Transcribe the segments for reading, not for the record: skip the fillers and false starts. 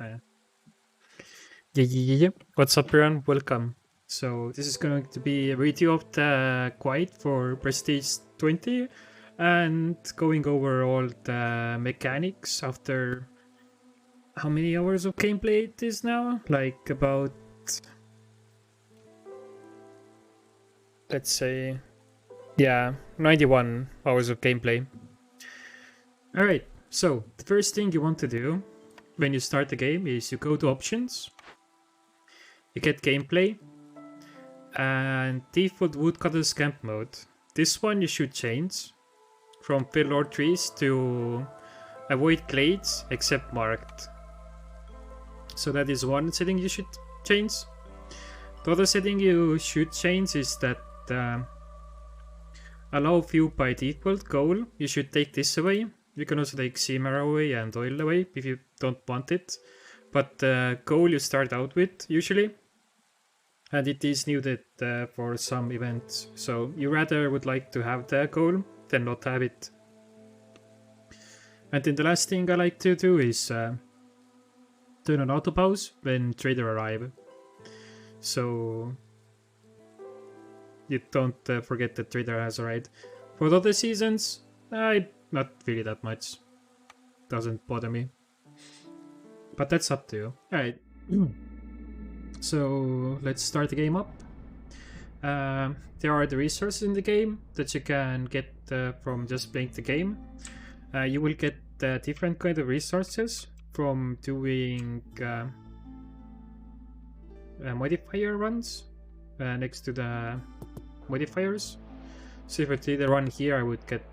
Yeah. What's up, everyone? Welcome. So this is going to be a review of the Quiet for Prestige 20 and going over all the mechanics after how many hours of gameplay it is now? Like about, let's say, yeah, 91 hours of gameplay. Alright, so the first thing you want to do when you start the game is you go to options, you get gameplay, and default woodcutter's camp mode. This one you should change from fill all trees to avoid glades except marked. So that is one setting you should change. The other setting you should change is that allow view by default goal. You should take this away. You can also take simmer away and oil away if you don't want it. But the goal you start out with usually, and it is needed for some events. So you rather would like to have the goal than not have it. And then the last thing I like to do is turn on auto pause when trader arrive. So you don't forget that trader has arrived. For the other seasons, not really that much. Doesn't bother me. But that's up to you. Alright. So let's start the game up. There are the resources in the game that you can get from just playing the game. You will get different kind of resources from doing modifier runs next to the modifiers. So if I did a run here, I would get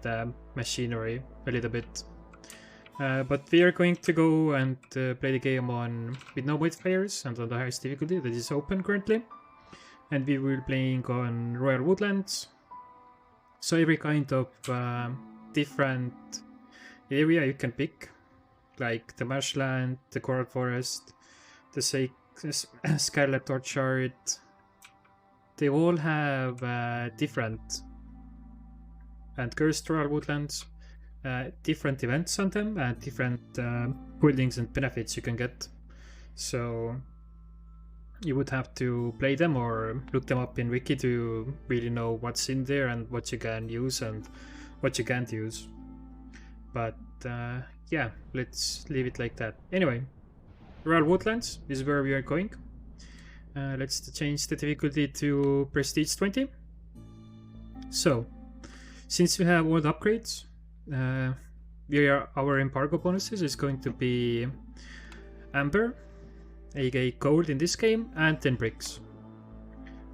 machinery a little bit. But we are going to go and play the game with no modifiers and on the highest difficulty that is open currently. And we will be playing on Royal Woodlands. So every kind of different area you can pick, like the marshland, the coral forest, the Scarlet Orchard. They all have different, and cursed Royal Woodlands, different events on them and different buildings and benefits you can get. So you would have to play them or look them up in wiki to really know what's in there and what you can use and what you can't use. But yeah, let's leave it like that. Anyway, Royal Woodlands is where we are going. Let's change the difficulty to Prestige 20. So, since we have all the upgrades, our embargo bonuses is going to be amber, aka gold in this game, and 10 bricks.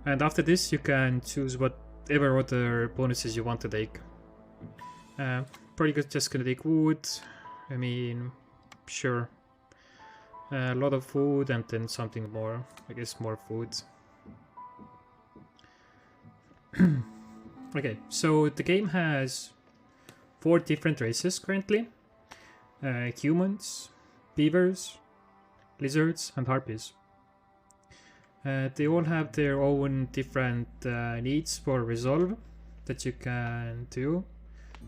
And after this you can choose whatever other bonuses you want to take. Probably just gonna take wood, I mean, sure. A lot of food and then something more, I guess more food. Okay, so the game has 4 different races currently. Humans, beavers, lizards and harpies. They all have their own different needs for resolve that you can do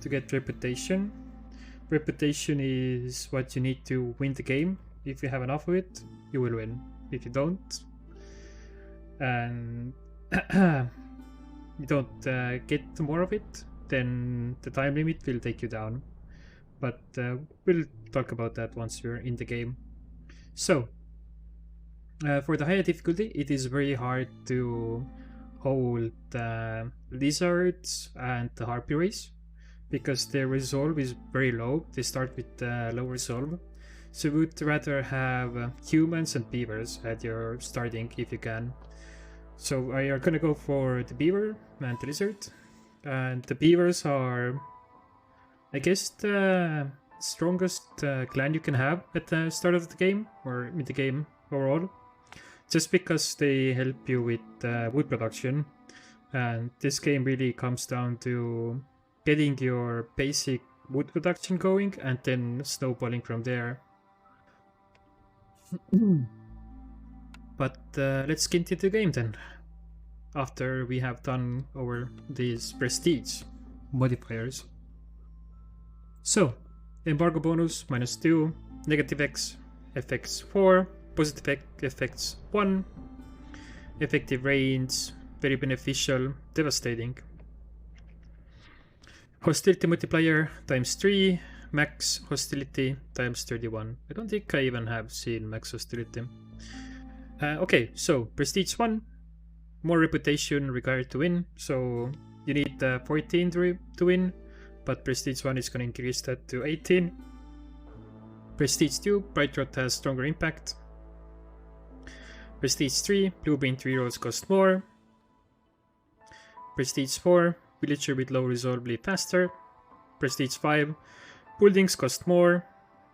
to get reputation. Reputation is what you need to win the game. If you have enough of it, you will win. If you don't, and you don't get more of it, then the time limit will take you down. But we'll talk about that once you're in the game. So, for the higher difficulty, it is very hard to hold the lizards and the harpy race because their resolve is very low. They start with low resolve. So we would rather have humans and beavers at your starting if you can. So we are gonna go for the beaver and the lizard. And the beavers are, I guess, the strongest clan you can have at the start of the game, or in the game overall. Just because they help you with wood production. And this game really comes down to getting your basic wood production going and then snowballing from there. But let's get into the game then, after we have done over these prestige modifiers. So, embargo bonus -2, negative X, effects 4, positive effects 1, effective range, very beneficial, devastating. Hostility multiplier times 3, max hostility times 31. I don't think I even have seen max hostility. Okay, so prestige 1, more reputation required to win, so you need 14 to win, but prestige 1 is going to increase that to 18. Prestige 2, blightrot has stronger impact. Prestige 3, blueprint rerolls cost more. Prestige 4, villager with low resolve bleed faster. Prestige 5, buildings cost more.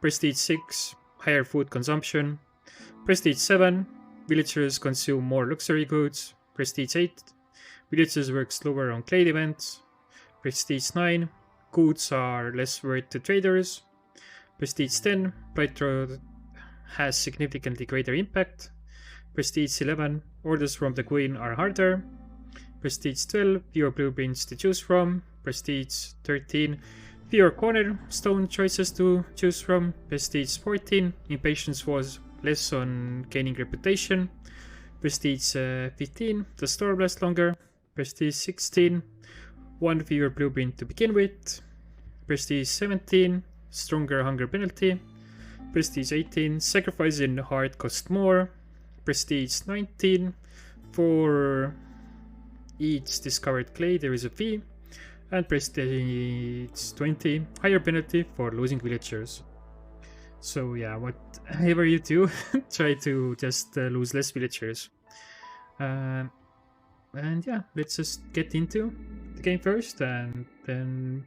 Prestige 6, higher food consumption. Prestige 7, villagers consume more luxury goods. Prestige 8, villagers work slower on clade events. Prestige 9, goods are less worth to traders. Prestige 10, blightrot has significantly greater impact. Prestige 11, orders from the queen are harder. Prestige 12, fewer blueprints to choose from. Prestige 13, fewer cornerstone choices to choose from. Prestige 14, impatience was less on gaining reputation. Prestige 15, the storm lasts longer. Prestige 16, one fewer blueprint to begin with. Prestige 17, stronger hunger penalty. Prestige 18, sacrifice in heart cost more. Prestige 19, for each discovered clay there is a fee. And Prestige 20, higher penalty for losing villagers. So yeah, whatever you do, try to just lose less villagers. And yeah, let's just get into the game first and then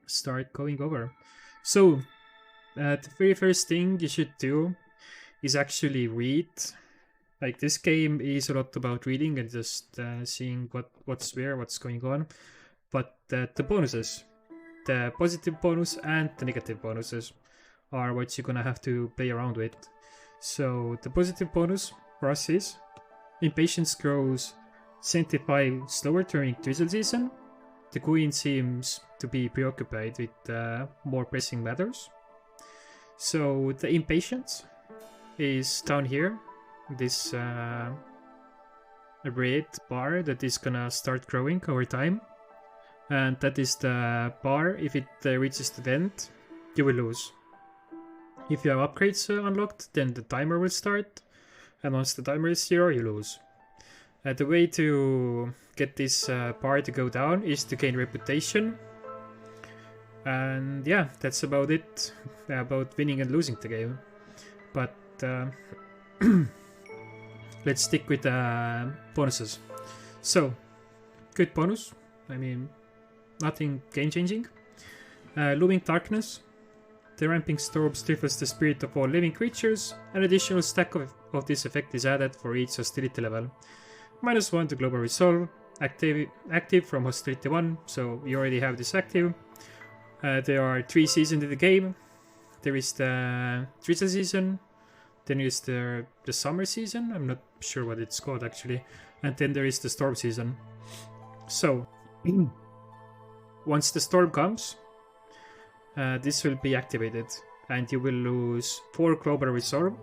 start going over. So the very first thing you should do is actually read. Like, this game is a lot about reading and just seeing what's where, what's going on. But the bonuses, the positive bonus and the negative bonuses, are what you're gonna have to play around with. So the positive bonus for us is impatience grows 75 slower during drizzle season. The queen seems to be preoccupied with more pressing matters. So the impatience is down here, this red bar that is gonna start growing over time. And that is the bar. If it reaches to the end, you will lose. If you have upgrades unlocked, then the timer will start, and once the timer is 0, you lose. The way to get this bar to go down is to gain reputation. And yeah, that's about it, about winning and losing the game. But let's stick with bonuses. So, good bonus. I mean, nothing game-changing. Looming Darkness. The ramping storm stifles the spirit of all living creatures. An additional stack of this effect is added for each hostility level. -1 to global resolve. Active from hostility 1, so you already have this active. There are 3 seasons in the game. There is the drizzle season. Then there is the summer season. I'm not sure what it's called actually. And then there is the storm season. So, once the storm comes, this will be activated and you will lose 4 global resolve.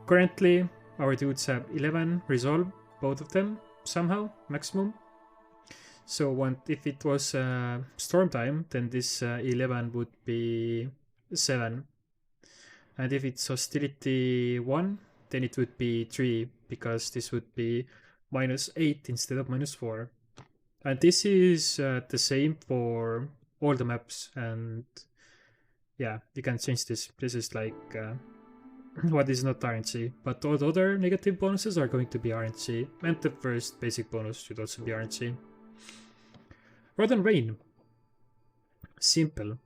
Currently, our dudes have 11 resolve, both of them, somehow, maximum. So if it was storm time, then this 11 would be 7. And if it's hostility 1, then it would be 3, because this would be -8 instead of -4. And this is the same for all the maps, and yeah, you can change this. This is like what is not RNG, but all the other negative bonuses are going to be RNG, and the first basic bonus should also be RNG. Rod and Rain. Simple.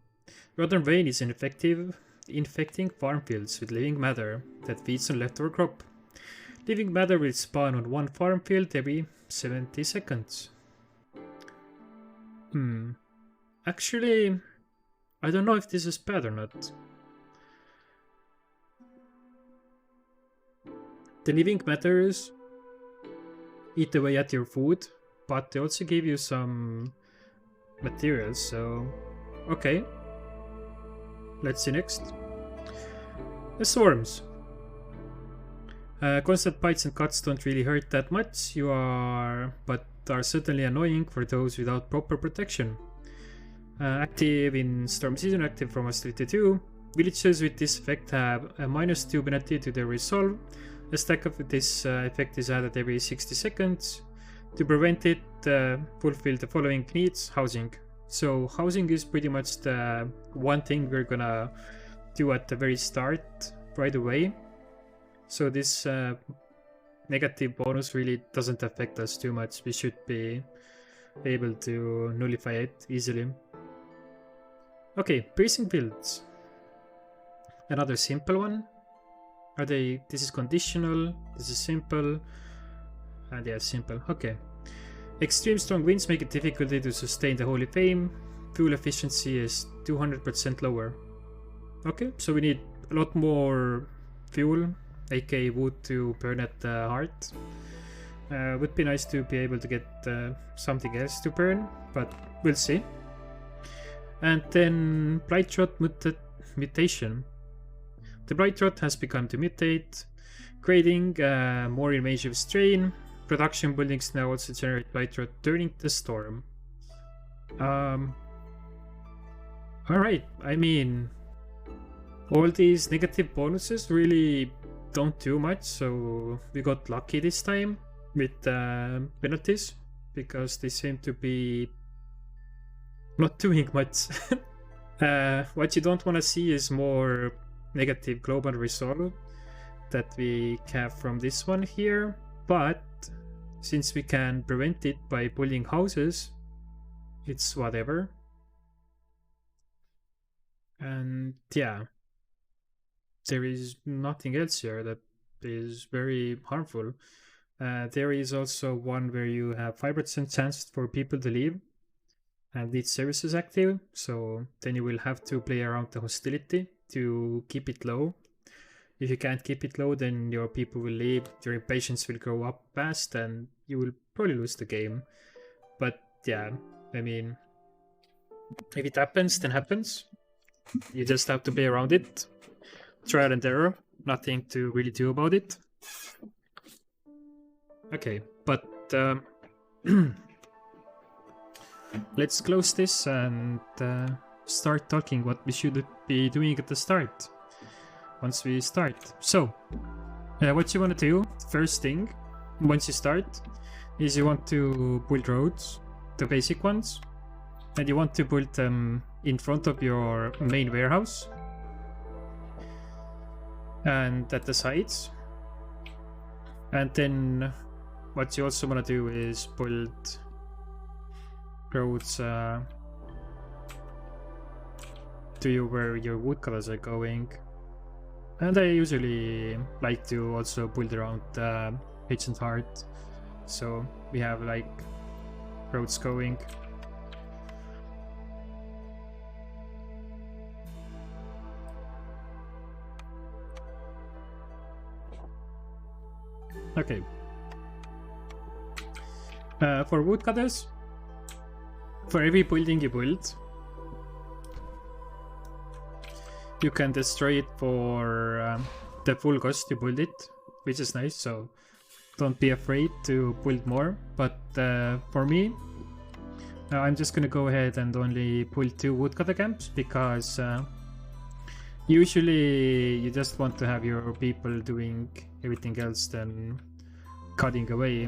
Rod and Rain is infecting farm fields with living matter that feeds on leftover crop. Living matter will spawn on one farm field every 70 seconds. Actually, I don't know if this is bad or not. The living matters eat away at your food, but they also give you some materials, so okay. Let's see next. The swarms. Constant bites and cuts don't really hurt that much, but are certainly annoying for those without proper protection. Active in storm season, active from hostility 2. Villages with this effect have a -2 penalty to their resolve. A stack of this effect is added every 60 seconds. To prevent it, fulfill the following needs. Housing. So housing is pretty much the one thing we're gonna do at the very start right away. So this negative bonus really doesn't affect us too much. We should be able to nullify it easily. Okay, precinct builds. Another simple one. This is conditional, this is simple, and yeah, simple. Okay. Extreme strong winds make it difficult to sustain the Holy Flame. Fuel efficiency is 200% lower. Okay, so we need a lot more fuel, aka wood, to burn at the heart. Would be nice to be able to get something else to burn, but we'll see. And then blightrot mutation. The blightrot has begun to mutate, creating more invasive strain. Production buildings now also generate blightrot during the storm. Alright, I mean, all these negative bonuses really don't do much, so we got lucky this time with penalties, because they seem to be not doing much. What you don't want to see is more negative global resolve that we have from this one here, but since we can prevent it by building houses, it's whatever. And yeah, there is nothing else here that is very harmful. There is also one where you have 5% chance for people to leave and need services active, so then you will have to play around the hostility to keep it low. If you can't keep it low, then your people will leave, your impatience will grow up fast, and you will probably lose the game. But yeah, I mean, if it happens, then happens. You just have to play around it. Trial and error, nothing to really do about it. Okay, but let's close this and start talking what we should be doing at the start. Once we start. So, what you want to do, first thing, once you start, is you want to build roads, the basic ones, and you want to build them in front of your main warehouse and at the sides. And then what you also want to do is build roads to where your woodcutters are going. And I usually like to also build around the Ancient Heart, so we have like roads going. Okay. For woodcutters, for every building you build, you can destroy it for the full cost to build it, which is nice, so don't be afraid to build more. But for me, I'm just gonna go ahead and only build 2 woodcutter camps, because usually you just want to have your people doing everything else than cutting away.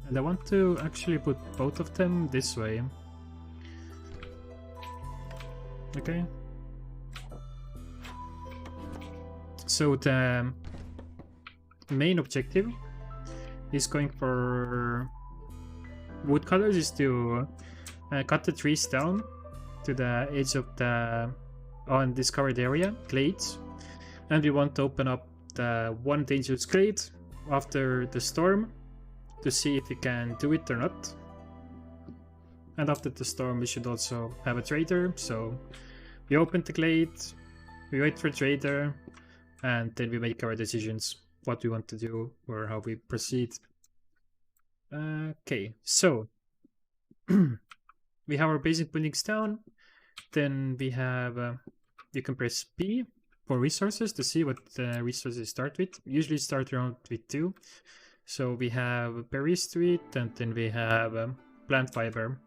And I want to actually put both of them this way. Okay. So the main objective is going for woodcutters is to cut the trees down to the edge of the undiscovered area, glades, and we want to open up the one dangerous glade after the storm to see if we can do it or not. And after the storm we should also have a trader, so we open the glade, we wait for a trader, and then we make our decisions what we want to do or how we proceed. Okay, so we have our basic buildings down. Then we have you can press P for resources to see what resources start with. Usually start around with 2. So we have berry street, and then we have plant fiber.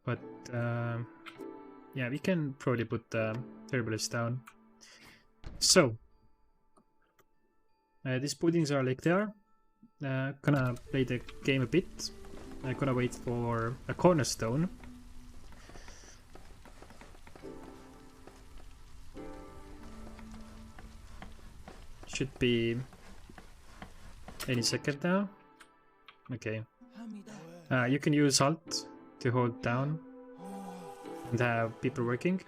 But yeah, we can probably put the herbalist down. So these buildings are like they are. Gonna play the game a bit. I'm gonna wait for a cornerstone. Should be any second now. Okay. You can use Alt to hold down and have people working.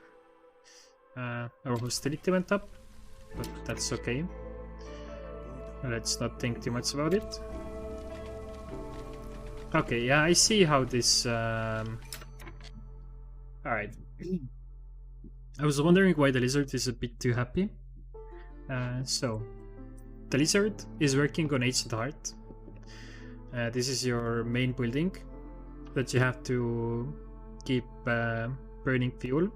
Our hostility went up, but that's okay. Let's not think too much about it. Okay, yeah, I see how this... Alright. I was wondering why the lizard is a bit too happy. So, the lizard is working on Ancient Heart. This is your main building that you have to keep burning fuel.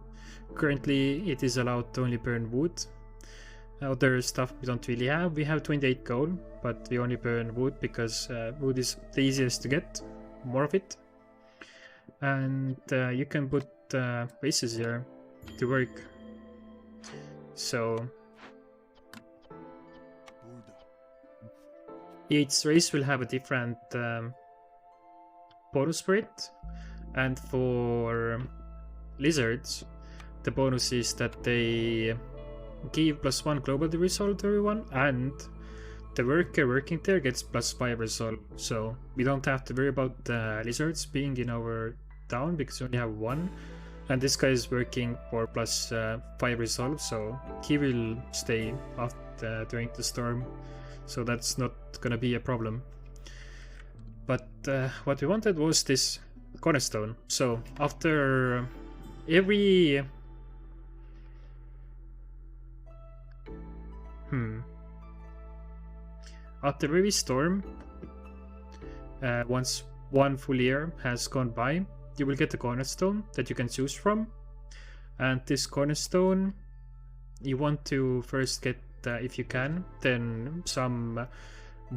Currently, it is allowed to only burn wood. Other stuff we don't really have. We have 28 coal, but we only burn wood because wood is the easiest to get, more of it. And you can put bases here to work. So each race will have a different bonus for it, and for lizards the bonus is that they give +1 global resolve to everyone, and the worker working there gets +5 resolve. So we don't have to worry about the lizards being in our town because we only have 1, and this guy is working for +5 resolve, so he will stay after during the storm. So that's not gonna be a problem. But what we wanted was this cornerstone. So after every after every storm, once 1 full year has gone by, you will get a cornerstone that you can choose from. And this cornerstone, you want to first get, if you can, then some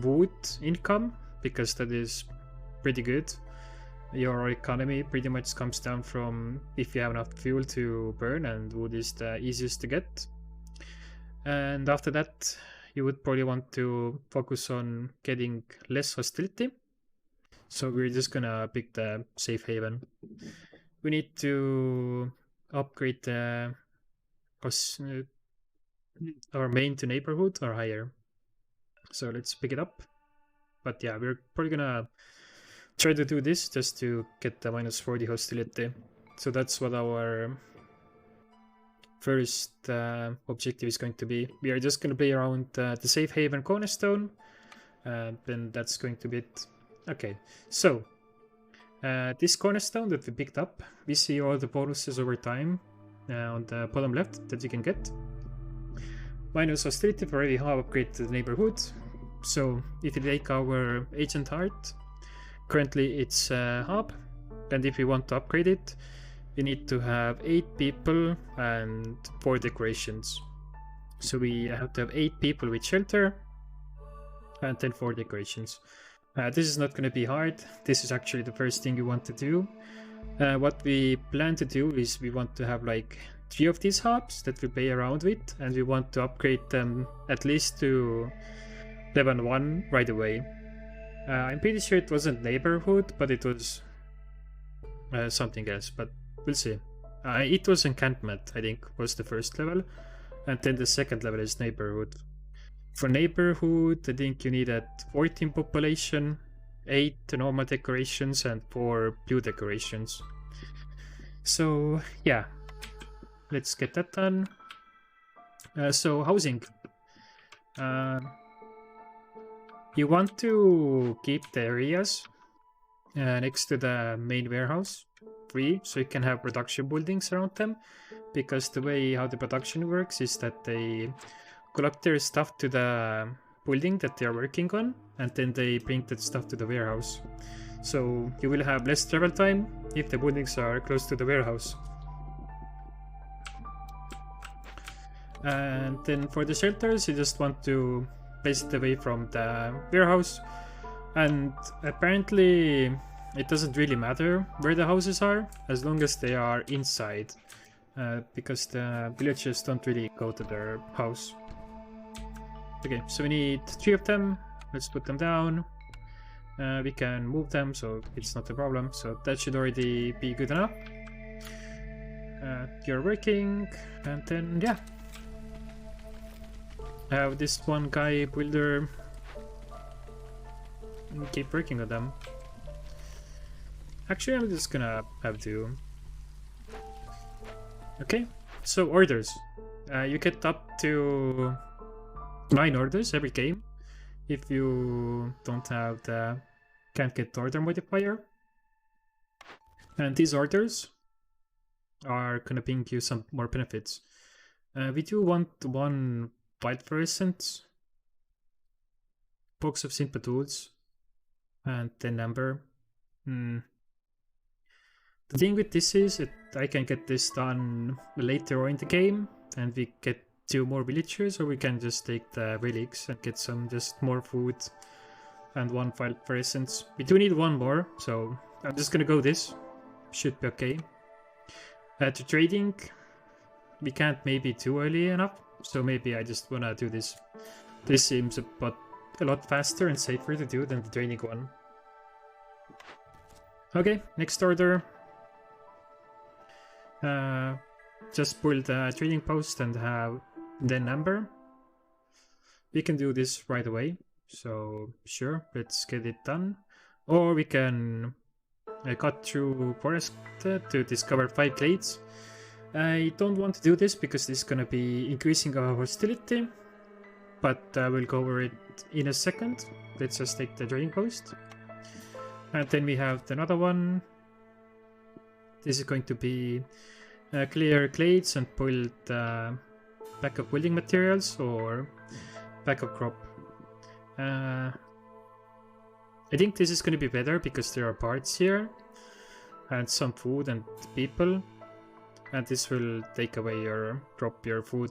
wood income, because that is pretty good. Your economy pretty much comes down from if you have enough fuel to burn, and wood is the easiest to get. And after that, you would probably want to focus on getting less hostility. So we're just gonna pick the safe haven. We need to upgrade the our main to neighborhood or higher. So let's pick it up. But yeah, we're probably gonna try to do this just to get the -40 hostility. So that's what our first objective is going to be. We are just going to play around the safe haven cornerstone, and then that's going to be it. Okay, so this cornerstone that we picked up, we see all the bonuses over time on the bottom left that you can get. Minus hostility for every hub upgrade to the neighborhood. So if you take our Ancient Heart, currently it's a hub, and if we want to upgrade it, we need to have 8 people and 4 decorations. So we have to have 8 people with shelter and then 4 decorations. This is not going to be hard. This is actually the first thing you want to do. What we plan to do is we want to have like 3 of these hubs that we play around with, and we want to upgrade them at least to level 1 right away. I'm pretty sure it wasn't neighborhood, but it was something else, but we'll see. It was encampment, I think, was the first level, and then the second level is neighborhood. For neighborhood, I think you need a 14 population, 8 normal decorations, and 4 blue decorations. So yeah, let's get that done. So housing. You want to keep the areas next to the main warehouse free, so you can have production buildings around them, because the way how the production works is that they collect their stuff to the building that they are working on, and then they bring that stuff to the warehouse. So you will have less travel time if the buildings are close to the warehouse. And then for the shelters, you just want to place it away from the warehouse. And apparently it doesn't really matter where the houses are, as long as they are inside, because the villagers don't really go to their house. Okay, so we need 3 of them. Let's put them down. We can move them, so it's not a problem. So that should already be good enough. You're working, and then yeah. I have this one guy builder. Keep working on them. Actually, I'm just gonna have to. Okay, so orders. You get up to 9 orders every game if you don't have the can't get order modifier. And these orders are gonna bring you some more benefits. We do want 1 white fluorescent, box of simple tools, and the number. The thing with this is that I can get this done later on in the game, and we get 2 more villagers, or we can just take the relics and get some just more food and 1 white fluorescent. We do need 1 more, so I'm just gonna go this. Should be okay. To trading, we can't maybe too early enough, so maybe I just wanna do this. This seems a lot faster and safer to do than the training one. Okay, next order. Just pull the trading post and have the number. We can do this right away, so sure, let's get it done. Or we can cut through forest to discover 5 glades. I don't want to do this because this is gonna be increasing our hostility, but I will go over it in a second. Let's just take the trading post. And then we have another one. This is going to be clear glades and build backup building materials or backup crop. I think this is going to be better because there are parts here and some food and people, and this will take away your food.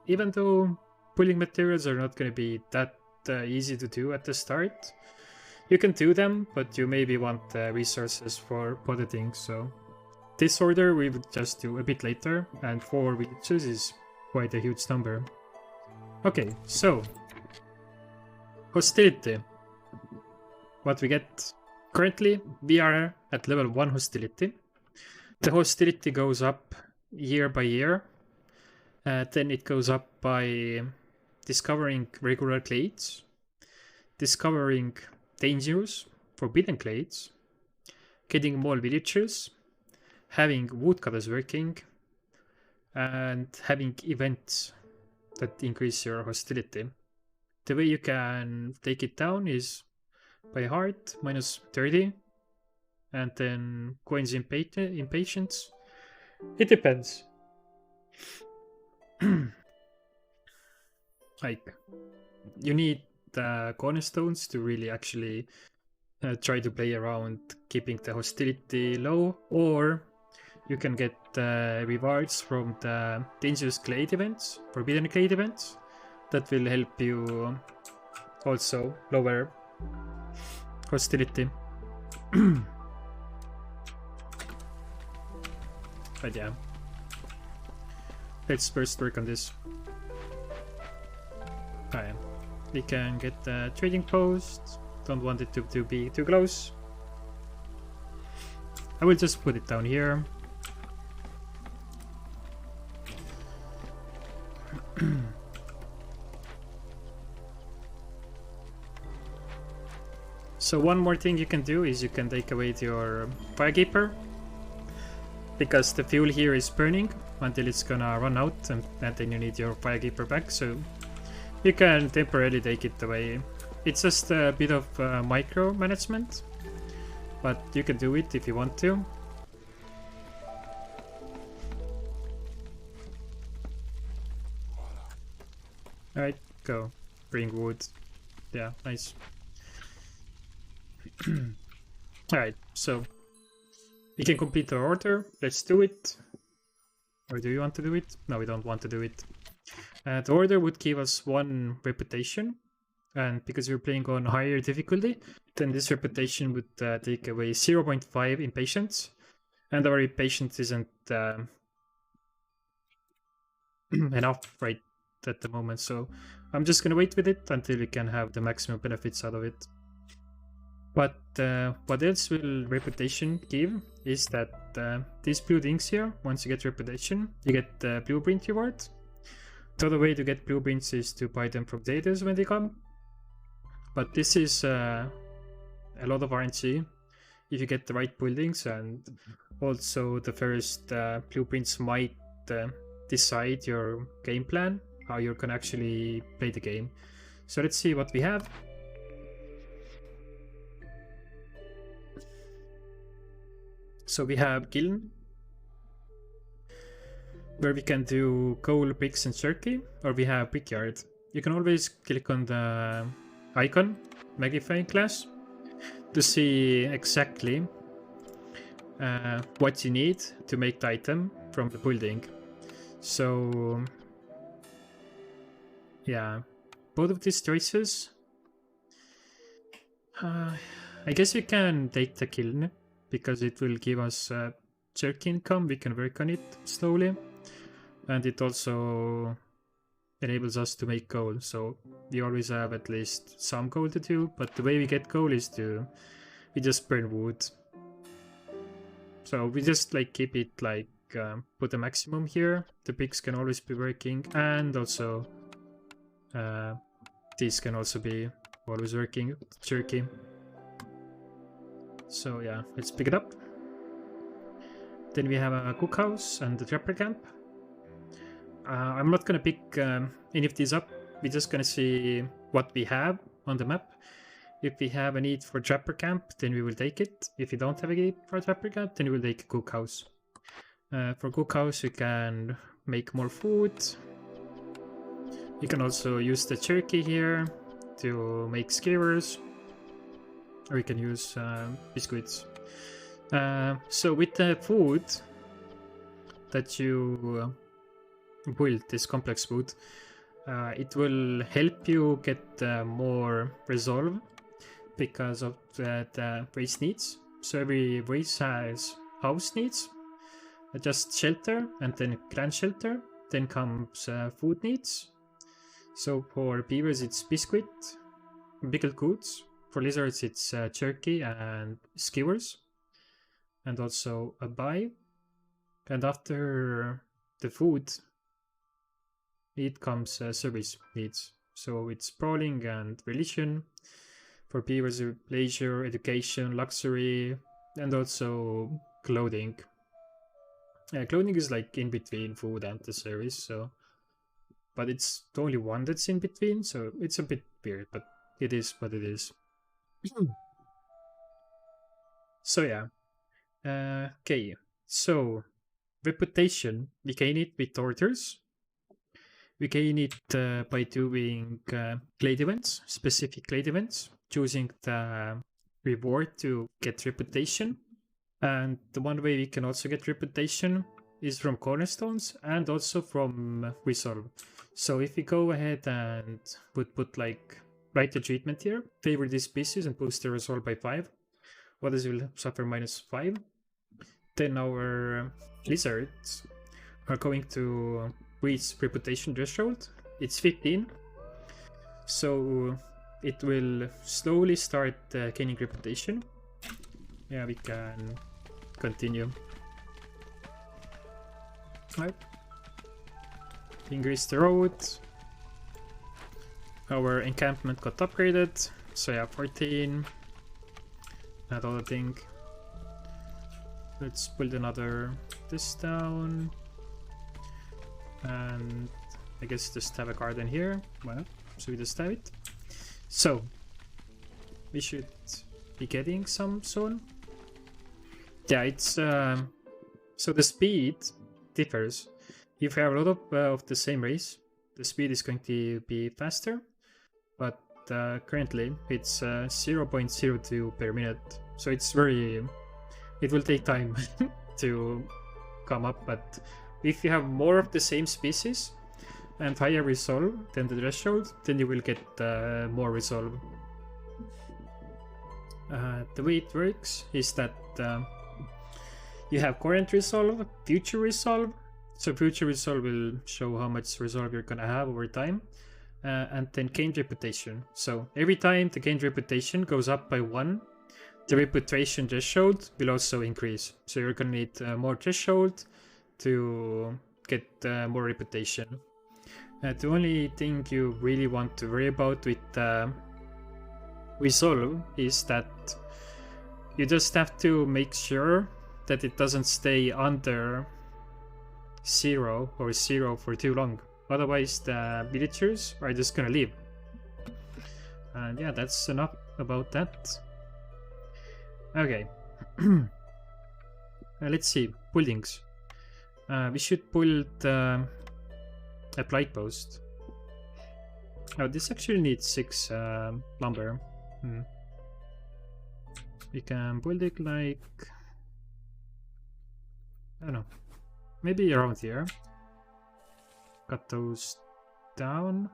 Even though building materials are not going to be that easy to do at the start, you can do them, but you maybe want resources for other things. So this order we would just do a bit later, and 4 villages is quite a huge number. Okay, so hostility. What we get currently, we are at level 1 hostility. The hostility goes up year by year. Then it goes up by discovering regular glades, discovering dangerous, forbidden glades, getting more villagers, having woodcutters working, and having events that increase your hostility. The way you can take it down is by heart, minus 30, and then coins impatience. It depends. Like, you need the cornerstones to really actually try to play around keeping the hostility low, or you can get rewards from the dangerous glade events, forbidden glade events, that will help you also lower hostility. But yeah, let's first work on this. Alright, we can get the trading post. Don't want it to be too close. I will just put it down here. So one more thing you can do is you can take away your firekeeper, because the fuel here is burning until it's gonna run out, and then you need your firekeeper back, so you can temporarily take it away. It's just a bit of micromanagement, but you can do it if you want to. Alright, go. Bring wood. Yeah, nice. Alright, so we can complete our order. Let's do it. Or do you want to do it? No, we don't want to do it. The order would give us 1 reputation, and because we're playing on higher difficulty, then this reputation would take away 0.5 impatience, and our impatience isn't enough right at the moment, so I'm just gonna wait with it until we can have the maximum benefits out of it. But what else will reputation give is that these blue things here, once you get reputation, you get the blueprint reward. The other way to get blueprints is to buy them from traders when they come. But this is a lot of RNG if you get the right buildings, and also the first blueprints might decide your game plan, how you can actually play the game. So let's see what we have. So we have Kiln, where we can do coal, bricks, and jerky, or we have brickyard. You can always click on the icon, magnifying glass, to see exactly what you need to make the item from the building. So yeah, both of these choices, I guess we can take the kiln because it will give us jerky income. We can work on it slowly, and it also enables us to make gold, so we always have at least some gold to do. But the way we get gold is we just burn wood. So we just like keep it like put a maximum here. The bricks can always be working, and also these can also be always working. Jerky. So yeah, let's pick it up. Then we have a cookhouse and the trapper camp. I'm not gonna pick any of these up. We're just gonna see what we have on the map. If we have a need for trapper camp, then we will take it. If we don't have a need for trapper camp, then we will take a cookhouse. For cookhouse, we can make more food. You can also use the jerky here to make skewers, or you can use biscuits. So with the food that you build, this complex food, it will help you get more resolve because of the race needs. So every race has house needs, just shelter, and then clan shelter. Then comes food needs. So for beavers it's biscuit, pickled goods. For lizards it's jerky and skewers, and also a buy. And after the food, it comes service needs. So it's brawling and religion. For beavers, leisure, education, luxury, and also clothing. Clothing is like in between food and the service, so, but it's the only one that's in between, so it's a bit weird, but it is what it is. So yeah. Okay, so reputation, we gain it with orders. We gain it by doing glade events, specific glade events, choosing the reward to get reputation. And the one way we can also get reputation is from cornerstones and also from resolve. So if we go ahead and would put like writer treatment here, favor this species and boost the resolve by 5, others will suffer -5. Then our lizards are going to reach reputation threshold. It's 15. So it will slowly start gaining reputation. Yeah, we can continue. Right. Increase the road. Our encampment got upgraded. So yeah, 14. That other thing. Let's build another this down. And I guess just have a garden here. Well, so we just have it. So we should be getting some soon. Yeah, it's so the speed differs. If you have a lot of the same race, the speed is going to be faster, but currently it's 0.02 per minute, so it's very, it will take time to come up, but If you have more of the same species and higher resolve than the threshold, then you will get more resolve. The way it works is that you have current resolve, future resolve. So future resolve will show how much resolve you're gonna have over time. And then gained reputation. So every time the gained reputation goes up by 1, the reputation threshold will also increase. So you're gonna need more threshold to get more reputation. The only thing you really want to worry about with resolve is that you just have to make sure that it doesn't stay under 0 or 0 for too long. Otherwise the villagers are just gonna leave. And yeah, that's enough about that. Okay. Let's see, buildings. We should build a blight post. Oh, this actually needs 6 lumber. We can build it like, I don't know, maybe around here. Cut those down.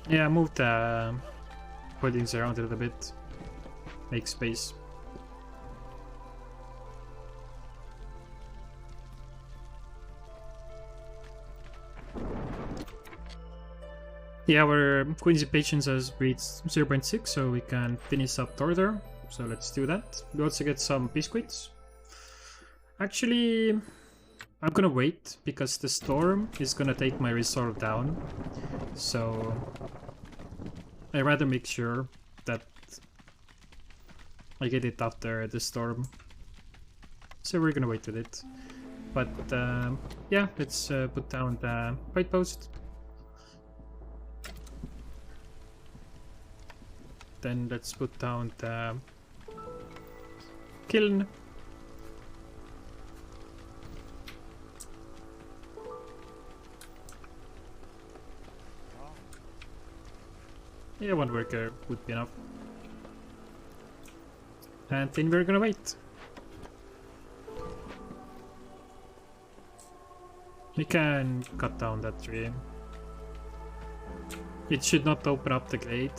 Yeah, move the buildings around a little bit. Make space. Yeah, our Queen's Patience has reached 0.6, so we can finish up the order. So let's do that. We also get some biscuits. Actually, I'm gonna wait, because the storm is gonna take my resolve down. So I'd rather make sure that I get it after the storm. So we're gonna wait with it. But yeah, let's put down the fight post. Then let's put down the kiln. Yeah, 1 worker would be enough. And then we're gonna wait. We can cut down that tree. It should not open up the glade.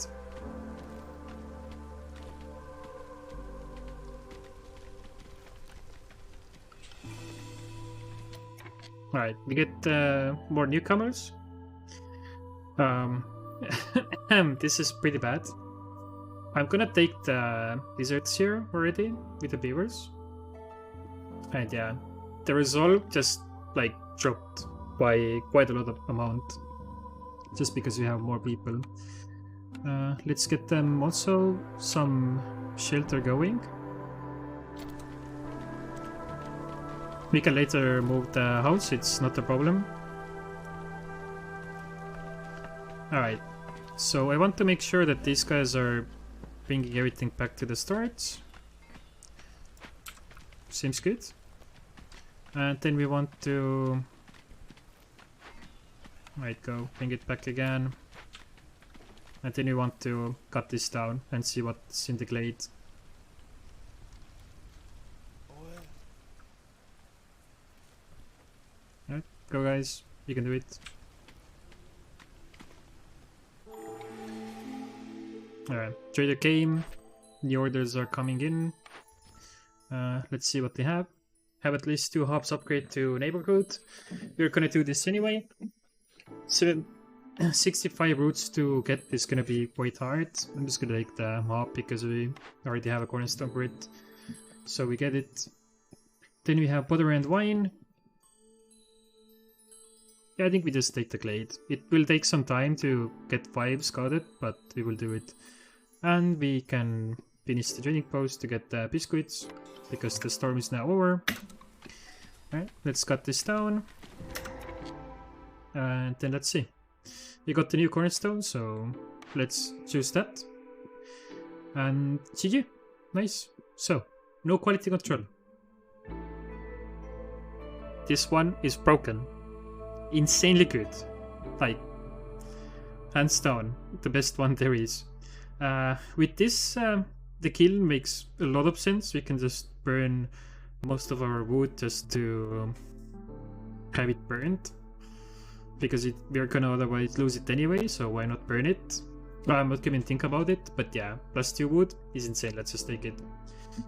Alright, we get more newcomers. This is pretty bad. I'm gonna take the lizards here already with the beavers. And yeah, the resolve just like dropped by quite a lot of amount. Just because we have more people. Let's get them also some shelter going. We can later move the house, it's not a problem. Alright, so I want to make sure that these guys are bringing everything back to the storage. Seems good. And then we want to... Right, go, bring it back again. And then we want to cut this down and see what's in the glade. Alright, go guys, you can do it. Alright, trader came, the orders are coming in. Let's see what they have. Have at least 2 hubs upgrade to neighborhood. We're gonna do this anyway. 65 routes to get is gonna be quite hard. I'm just gonna take the hub because we already have a cornerstone for it. So we get it. Then we have butter and wine. Yeah, I think we just take the glade. It will take some time to get 5 scouted, but we will do it. And we can finish the trading post to get the biscuits, because the storm is now over. Alright, let's cut this down. And then let's see. We got the new cornerstone, so let's choose that. And GG. Nice. So, no quality control. This one is broken. Insanely good. Like, Hands down, the best one there is. With this, the kiln makes a lot of sense. We can just burn most of our wood just to have it burned, because we're gonna otherwise lose it anyway, so why not burn it? I'm not gonna think about it, but yeah, +2 wood is insane. Let's just take it.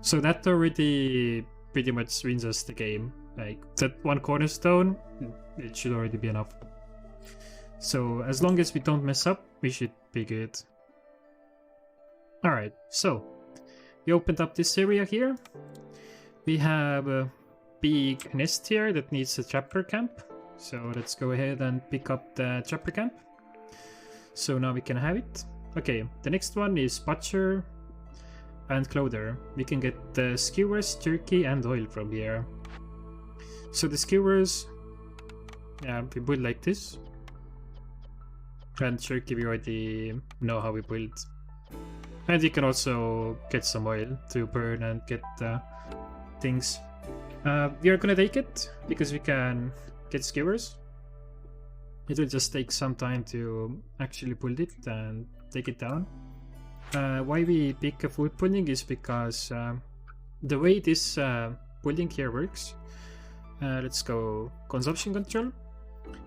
So that already pretty much wins us the game. Like, that one cornerstone, it should already be enough. So as long as we don't mess up, we should be good. Alright, so we opened up this area here. We have a big nest here that needs a trapper camp. So let's go ahead and pick up the trapper camp. So now we can have it. Okay, the next one is butcher and clother. We can get the skewers, jerky and oil from here. So the skewers, yeah, we build like this. And jerky we already know how we build. And you can also get some oil to burn and get things. We are gonna take it because we can get skewers. It will just take some time to actually build it and take it down. Why we pick a food pudding is because the way this pudding here works, let's go consumption control,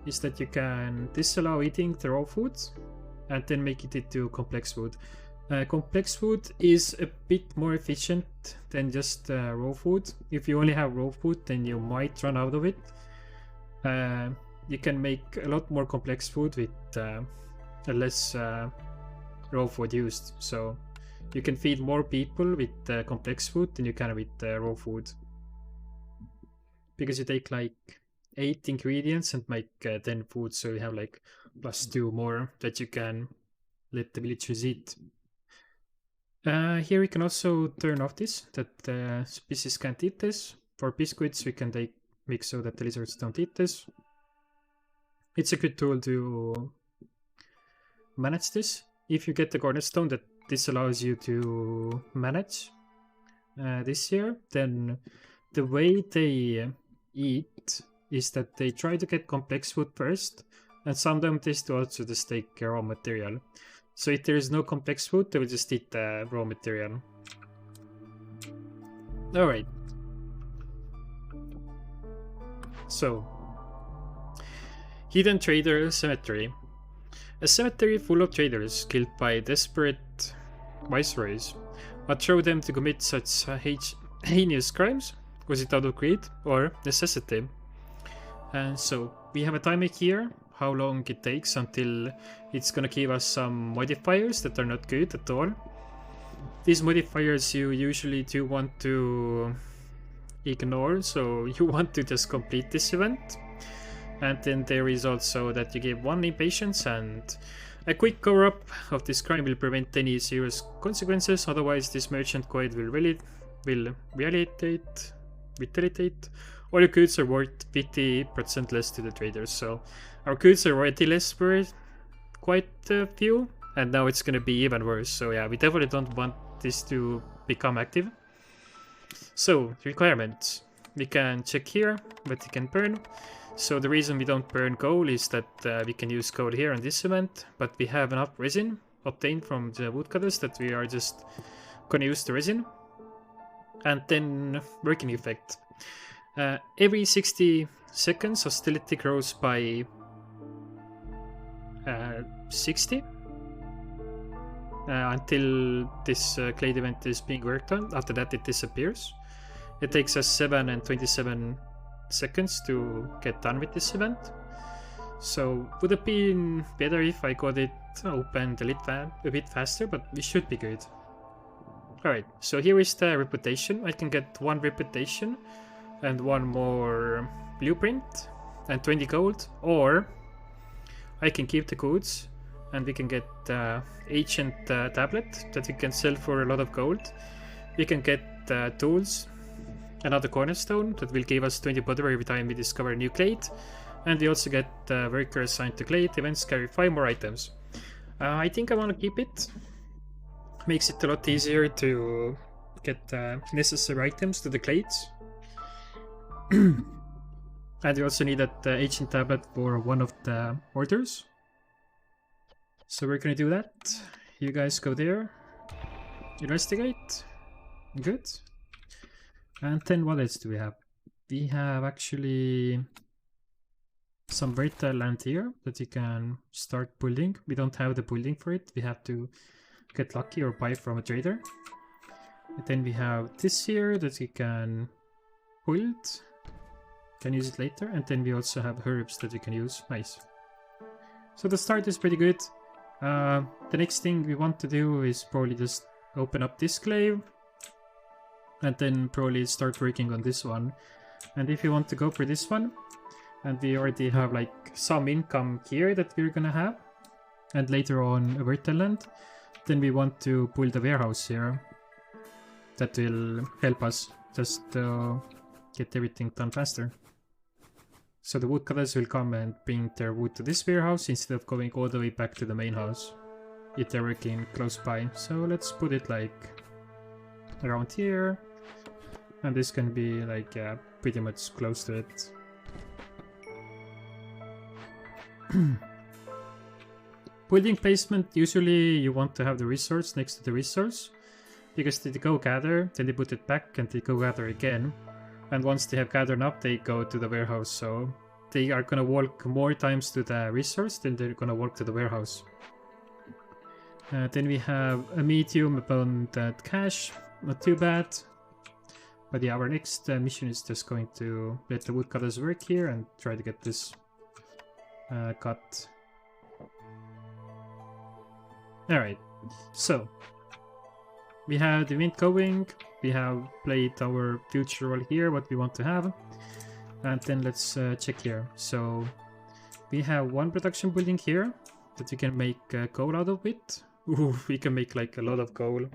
is that you can disallow eating the raw food and then make it into complex food. Complex food is a bit more efficient than just raw food. If you only have raw food, then you might run out of it. You can make a lot more complex food with less raw food used. So you can feed more people with complex food than you can with raw food. Because you take like 8 ingredients and make 10 food, so you have like +2 more that you can let the villagers eat. Here we can also turn off this, that species can't eat this. For biscuits we can make so that the lizards don't eat this. It's a good tool to manage this. If you get the cornerstone that this allows you to manage this here, then the way they eat is that they try to get complex food first, and some of them taste also just take raw material. So if there is no complex food, they will just eat the raw material. Alright. So, Hidden Trader Cemetery. A cemetery full of traders killed by desperate viceroys. What drove them to commit such heinous crimes? Was it out of greed or necessity? And so we have a timer here, how long it takes until it's gonna give us some modifiers that are not good at all. These modifiers you usually do want to ignore, so you want to just complete this event. And then there is also that you give 1 impatience, and a quick cover-up of this crime will prevent any serious consequences, otherwise this merchant coin will retaliate, all your goods are worth 50% less to the traders. So our goods are already less worth quite a few, and now it's gonna be even worse. So yeah, we definitely don't want this to become active. So requirements, we can check here what we can burn. So the reason we don't burn coal is that we can use coal here on this event, but we have enough resin obtained from the woodcutters that we are just gonna use the resin. And then working effect. Every 60 seconds hostility grows by 60 until this clade event is being worked on. After that it disappears. It takes us 7 and 27 seconds to get done with this event. So would have been better if I got it opened a bit faster, but we should be good. Alright, so here is the reputation. I can get 1 reputation and 1 more blueprint and 20 gold, or I can keep the goods and we can get ancient tablet that we can sell for a lot of gold. We can get tools, another cornerstone that will give us 20 butter every time we discover a new clade, and we also get worker assigned to clade. Events carry 5 more items. I think I want to keep it. Makes it a lot easier to get necessary items to the clades. And we also need that ancient tablet for one of the orders. So we're gonna do that. You guys go there. Investigate. Good. And then what else do we have? We have actually some vertical land here that you can start building. We don't have the building for it. We have to get lucky or buy from a trader. And then we have this here that you can build. Can use it later. And then we also have herbs that you can use. Nice. So the start is pretty good. The next thing we want to do is probably just open up this clave. And then probably start working on this one. And if you want to go for this one, and we already have like some income here that we're gonna have, and later on a vertical land, then we want to build a warehouse here that will help us just get everything done faster. So the woodcutters will come and bring their wood to this warehouse instead of going all the way back to the main house if they're working close by. So let's put it like around here, and this can be like pretty much close to it. Building placement, usually you want to have the resource next to the resource, because they go gather, then they put it back and they go gather again, and once they have gathered up they go to the warehouse, so they are gonna walk more times to the resource than they're gonna walk to the warehouse. Then we have a medium abundant cash, not too bad. But yeah, our next mission is just going to let the woodcutters work here and try to get this cut. Alright, so we have the wind going, we have played our future role here, what we want to have, and then let's check here. So we have one production building here that we can make coal out of it. Ooh, we can make like a lot of coal.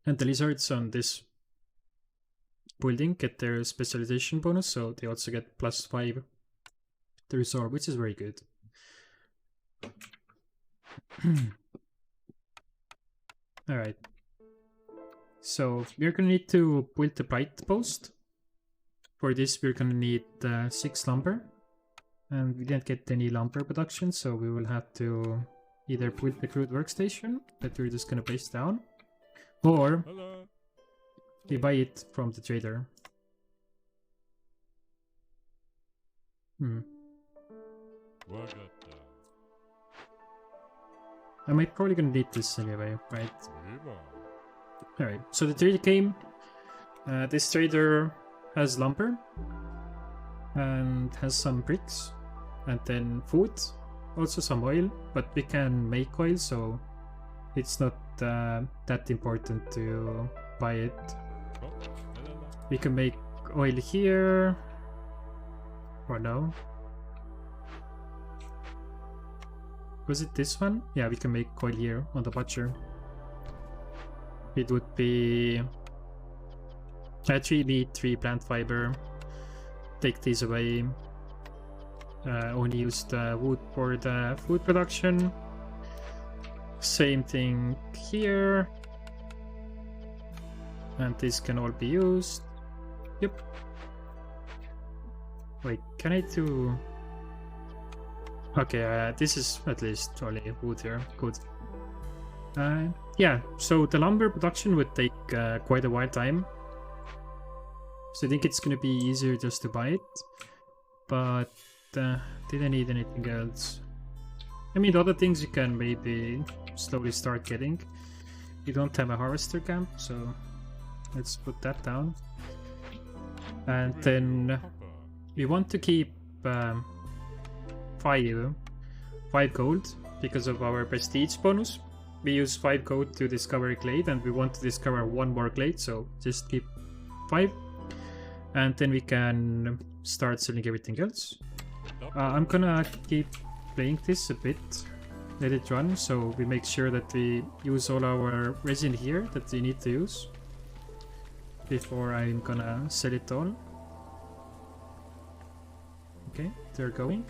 And the lizards on this building get their specialization bonus, so they also get +5 to resolve, which is very good. Alright. So we're gonna need to build the blight post. For this we're gonna need 6 lumber. And we didn't get any lumber production, so we will have to either build the crude workstation that we're just gonna place down, or we buy it from the trader. I might probably gonna need this anyway, right? Alright, so the trader came. This trader has lumber and has some bricks and then food, also some oil, but we can make oil, so it's not that important to buy it. We can make oil here, or no? Was it this one? Yeah, we can make oil here on the butcher. It would be 3 meat, 3 plant fiber. Take these away. Only use the wood for the food production. Same thing here. And this can all be used. Yep. Wait, can I do... Okay, this is at least only wood here. Good. Yeah, so the lumber production would take quite a while time. So I think it's gonna be easier just to buy it. But did I need anything else? I mean, the other things you can maybe slowly start getting. You don't have a harvester camp, so let's put that down. And then we want to keep 5 gold because of our prestige bonus. We use 5 gold to discover a glade, and we want to discover 1 more glade, so just keep 5. And then we can start selling everything else. I'm gonna keep playing this a bit, let it run, so we make sure that we use all our resin here that we need to use before I'm gonna sell it all. Okay, they're going.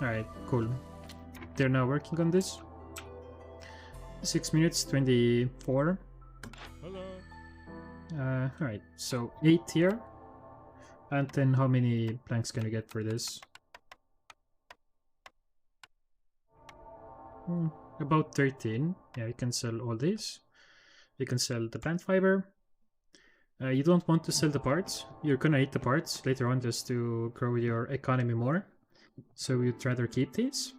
Alright, cool. They're now working on this. 6 minutes, 24. Alright, so 8 here. And then how many planks can we get for this? About 13. Yeah, we can sell all these. We can sell the plant fiber. You don't want to sell the parts. You're gonna need the parts later on just to grow your economy more. So you'd rather keep these.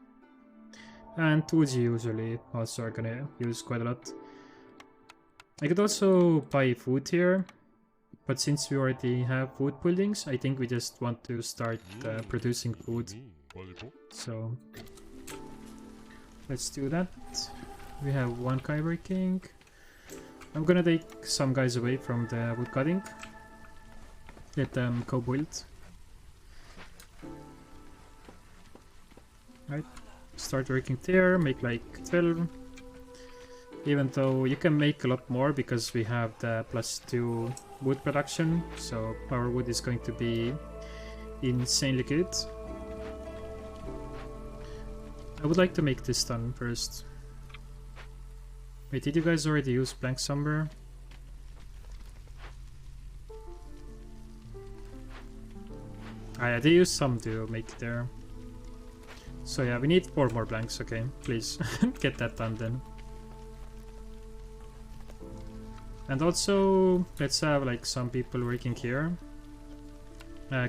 And tools you usually also are gonna use quite a lot. I could also buy food here, but since we already have food buildings, I think we just want to start producing food. So let's do that. We have one guy working. I'm gonna take some guys away from the wood cutting. Let them go build. Right. Start working there, make like 12. Even though you can make a lot more because we have the +2 wood production, so our wood is going to be insanely good. I would like to make this done first. Wait, did you guys already use planks somewhere? Ah yeah, they used some to make it there. So yeah, we need 4 more planks, okay, please get that done then. And also, let's have like some people working here.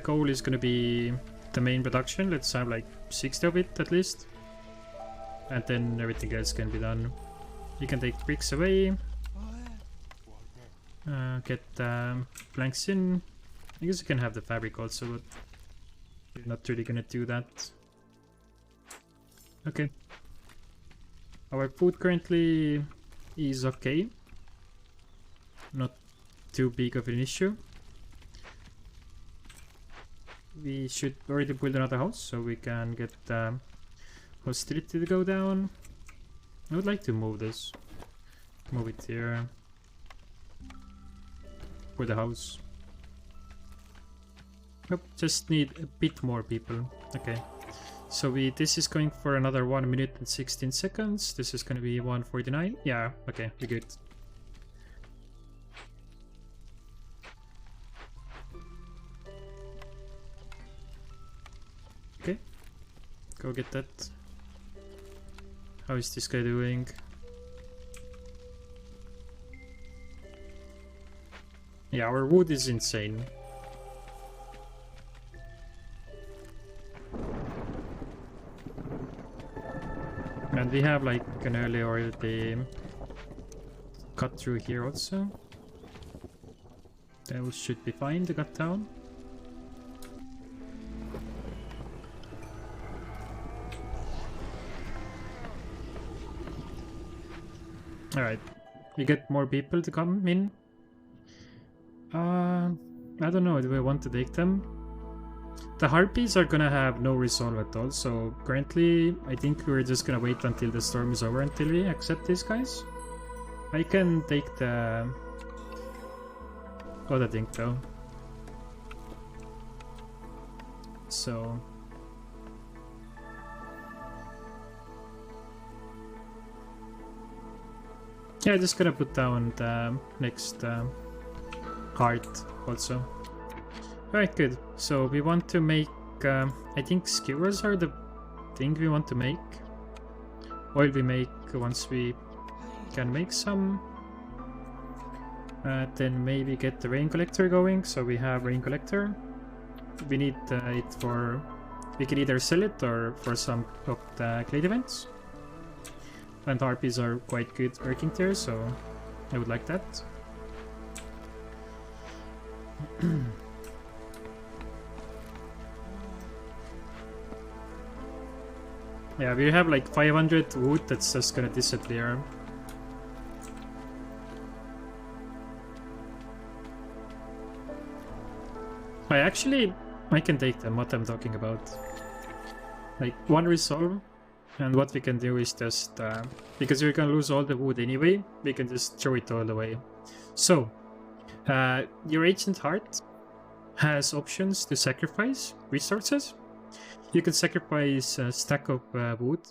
Coal is gonna be the main production, let's have like 60 of it at least. And then everything else can be done. You can take bricks away. Get planks in. I guess you can have the fabric also, but we're not really gonna do that. Okay. Our food currently is okay. Not too big of an issue. We should already build another house so we can get hostility to go down. I would like to move this. Move it here. For the house. Nope, just need a bit more people. Okay. So this is going for another 1 minute and 16 seconds. This is going to be 1:49. Yeah, okay, we're good. Okay, go get that. How is this guy doing? Yeah, our wood is insane. And we have like an early already cut through here also. That should be fine to cut down. Alright, we get more people to come in. I don't know, do I want to take them? The harpies are gonna have no resolve at all, so currently I think we're just gonna wait until the storm is over until we accept these guys. I can take the other thing though. So yeah, just gonna put down the next heart also. Alright, good. So we want to make, I think skewers are the thing we want to make. Oil we make once we can make some. Then maybe get the rain collector going, so we have rain collector. We need it for, we can either sell it or for some of the glade events. And harpies are quite good working there, so I would like that. Yeah, we have like 500 wood that's just gonna disappear. I can take them, what I'm talking about. Like, one resolve, and what we can do is just, because we're gonna lose all the wood anyway, we can just throw it all away. So, your Ancient Heart has options to sacrifice resources. You can sacrifice a stack of wood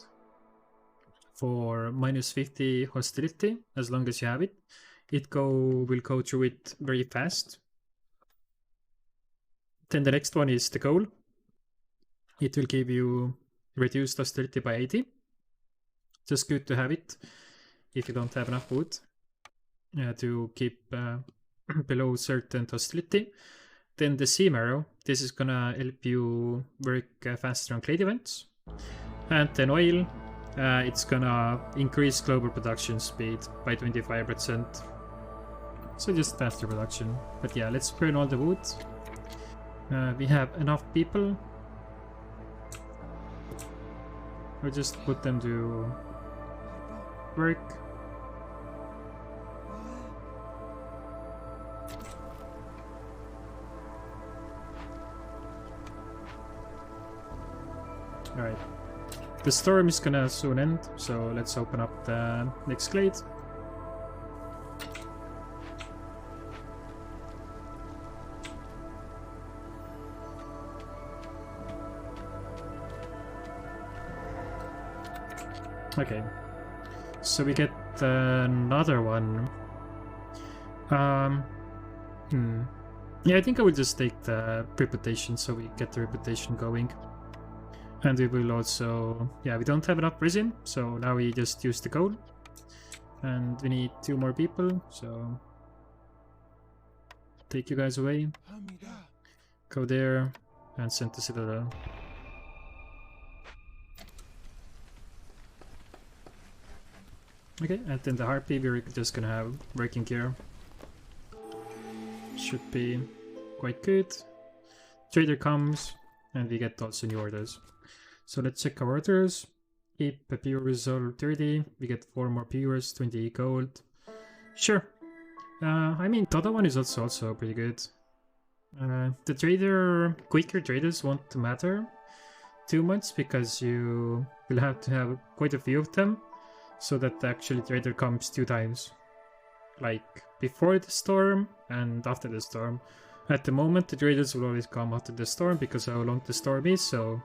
for -50 hostility, as long as you have it. It will go through it very fast. Then the next one is the coal. It will give you reduced hostility by 80. Just good to have it if you don't have enough wood to keep below certain hostility. Then the seam arrow, this is gonna help you work faster on clade events. And then oil, it's gonna increase global production speed by 25%. So just faster production. But yeah, let's burn all the wood. We have enough people. We'll just put them to work. Alright. The storm is gonna soon end, so let's open up the next glade. Okay, so we get another one. Yeah, I think I will just take the reputation so we get the reputation going. And we will also, yeah, we don't have enough resin, so now we just use the coal. And we need 2 more people, so take you guys away. Go there and send the citadel. Okay, and then the harpy we're just gonna have working gear. Should be quite good. Trader comes, and we get also new orders. So let's check our orders. Keep a pure resolve 30, we get 4 more pures, 20 gold. Sure. I mean, the other one is also pretty good. The quicker traders won't matter too much because you will have to have quite a few of them so that the actual trader comes 2 times. Like before the storm and after the storm. At the moment the traders will always come after the storm because how long the storm is, so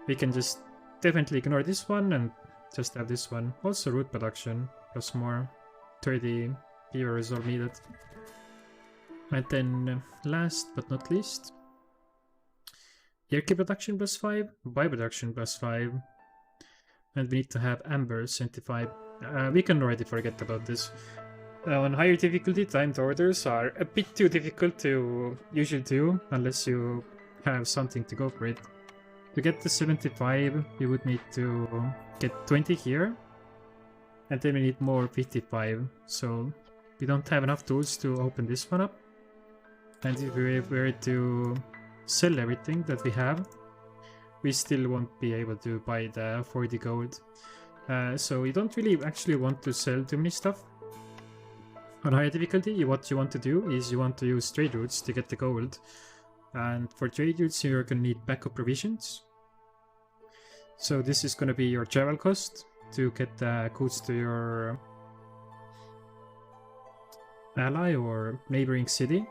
we can just definitely ignore this one and just have this one. Also root production plus more 30 pure resolve needed. And then last but not least, Yerke production plus 5, buy production plus 5, and we need to have amber 75. We can already forget about this. On higher difficulty, timed orders are a bit too difficult to usually do unless you have something to go for it. To get the 75, we would need to get 20 here, and then we need more 55, so we don't have enough tools to open this one up. And if we were to sell everything that we have, we still won't be able to buy the 40 gold. So we don't really actually want to sell too many stuff. On higher difficulty, what you want to do is you want to use trade routes to get the gold. And for trade routes, you're going to need backup provisions. So this is going to be your travel cost to get the goods to your ally or neighboring city,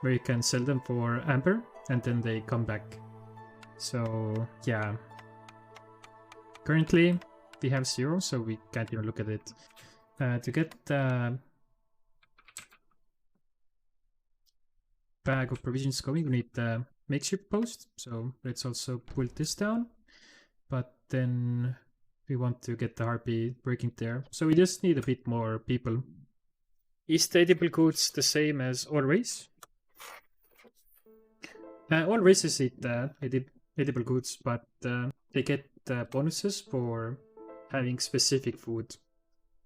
where you can sell them for amber, and then they come back. So yeah, currently we have 0, so we can't even look at it. To get the bag of provisions going, we need the makeshift post, so let's also pull this down. But then we want to get the harpy working there, so we just need a bit more people. Is the edible goods the same as all race? All races eat edible goods, but they get bonuses for having specific food.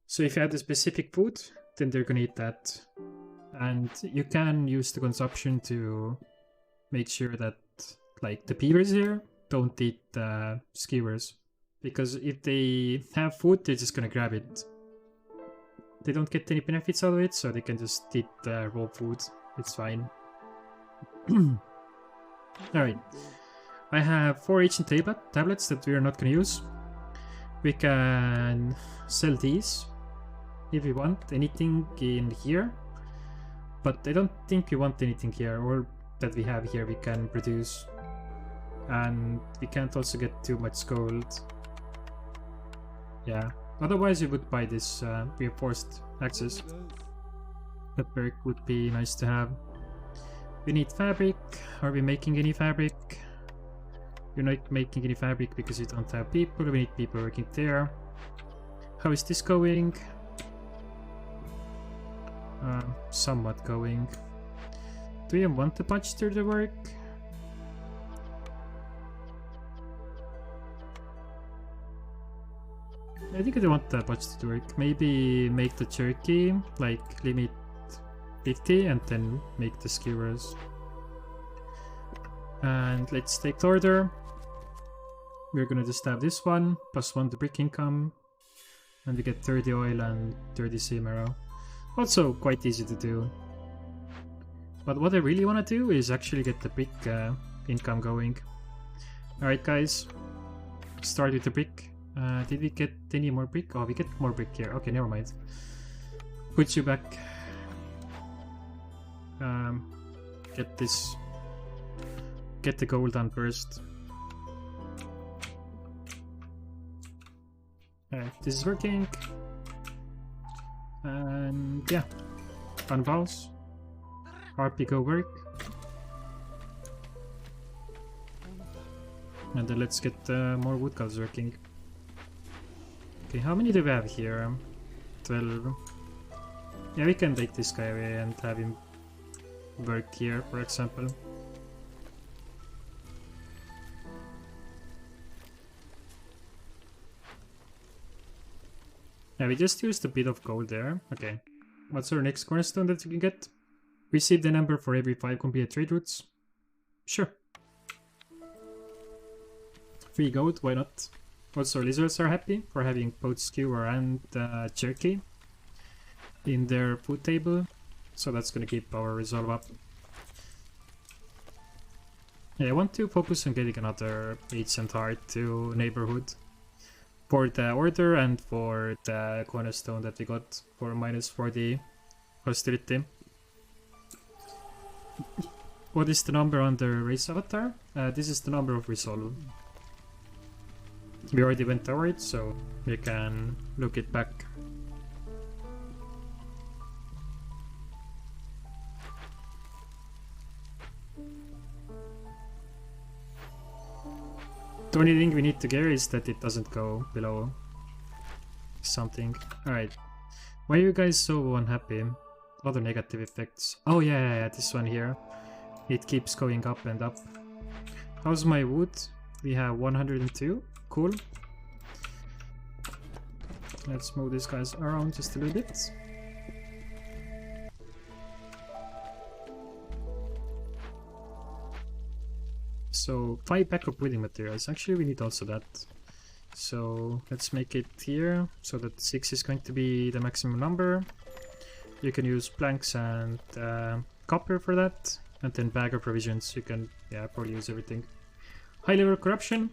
So if you have the specific food, then they're gonna eat that. And you can use the consumption to make sure that like the beavers here don't eat the skewers. Because if they have food, they're just gonna grab it. They don't get any benefits out of it, so they can just eat the raw food. It's fine. Alright. I have 4 ancient tablets that we are not gonna use. We can sell these if we want anything in here. But I don't think we want anything here, or that we have here we can produce. And we can't also get too much gold. Yeah, otherwise we would buy this reinforced access. That perk would be nice to have. We need fabric. Are we making any fabric? You're not making any fabric because you don't have people. We need people working there. How is this going? Somewhat going. Do you want the budgeter to work? I think I want the budgeter to work. Maybe make the jerky, like limit 50 and then make the skewers. And let's take the order. We're gonna just have this one, +1 to brick income. And we get 30 oil and 30 seam arrow. Also quite easy to do. But what I really want to do is actually get the brick income going. Alright guys, start with the brick. Did we get any more brick? Oh, we get more brick here. Okay, never mind. Put you back. Get this. Get the gold done first. Alright, this is working. And yeah, unvows. RP go work. And then let's get more woodcuts working. Okay, how many do we have here? 12. Yeah, we can take this guy away and have him work here, for example. Yeah, we just used a bit of gold there. Okay. What's our next cornerstone that we can get? Receive the number for every 5 completed trade routes. Sure. Free gold, why not? Also, lizards are happy for having both skewer and jerky in their food table. So that's gonna keep our resolve up. Yeah, I want to focus on getting another ancient heart to neighborhood. For the order and for the cornerstone that we got for -40 hostility. What is the number on the race avatar? This is the number of resolve. We already went over it, so we can look it back. The only thing we need to care is that it doesn't go below something. Alright. Why are you guys so unhappy? Other negative effects. Oh yeah, this one here. It keeps going up and up. How's my wood? We have 102. Cool. Let's move these guys around just a little bit. So 5 backup building materials. Actually, we need also that. So let's make it here so that 6 is going to be the maximum number. You can use planks and copper for that, and then bag of provisions. You can probably use everything. High level corruption.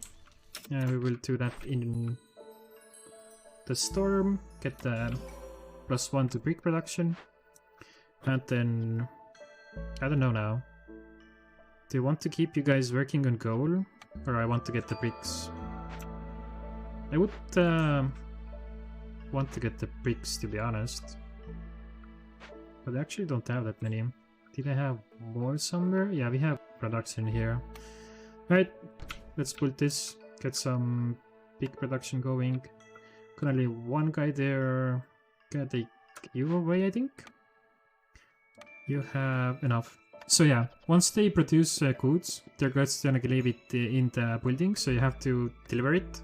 We will do that in the storm. Get the +1 to brick production, and then I don't know now. Do you want to keep you guys working on goal, or I want to get the bricks? I would want to get the bricks, to be honest, but I actually don't have that many. Did I have more somewhere? Yeah, we have production here. Alright, let's put this, get some big production going. Currently one guy there. Gonna take you away, I think. You have enough. So yeah, once they produce goods, they're just gonna leave it in the building, so you have to deliver it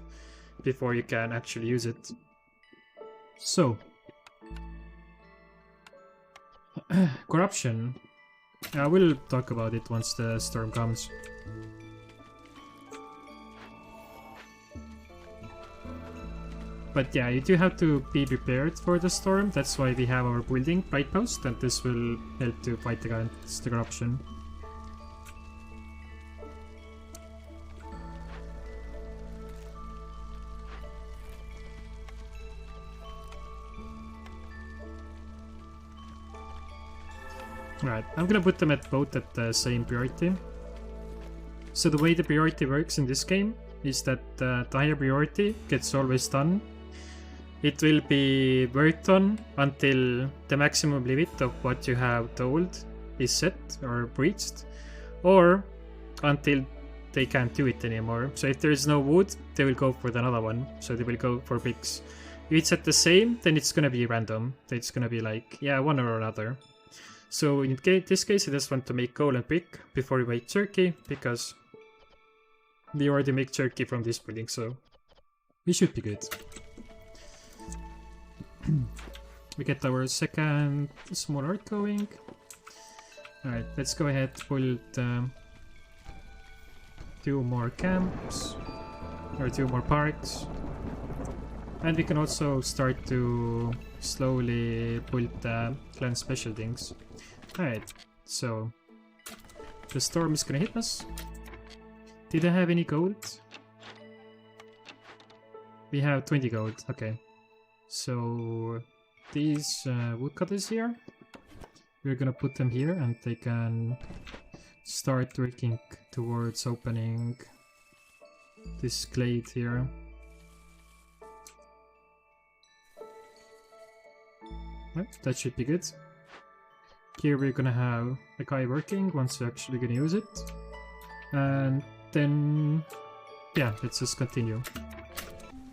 before you can actually use it. So, corruption. I will talk about it once the storm comes. But yeah, you do have to be prepared for the storm. That's why we have our building right post, and this will help to fight against the corruption. Right, I'm gonna put them at both at the same priority. So the way the priority works in this game is that the higher priority gets always done. It will be worked on until the maximum limit of what you have told is set or breached, or until they can't do it anymore. So if there is no wood, they will go for another one. So they will go for bricks. If it's at the same, then it's gonna be random. It's gonna be like, yeah, one or another. So in this case, I just want to make coal and brick before we make turkey, because we already make turkey from this building, so we should be good. We get our second small art going. Alright, let's go ahead, build 2 more camps, or 2 more parks. And we can also start to slowly build clan special things. Alright, so the storm is gonna hit us. Did I have any gold? We have 20 gold, okay. So these woodcutters here, we're gonna put them here and they can start working towards opening this glade here. Right, that should be good. Here we're gonna have a guy working once we're actually gonna use it. And then, yeah, let's just continue.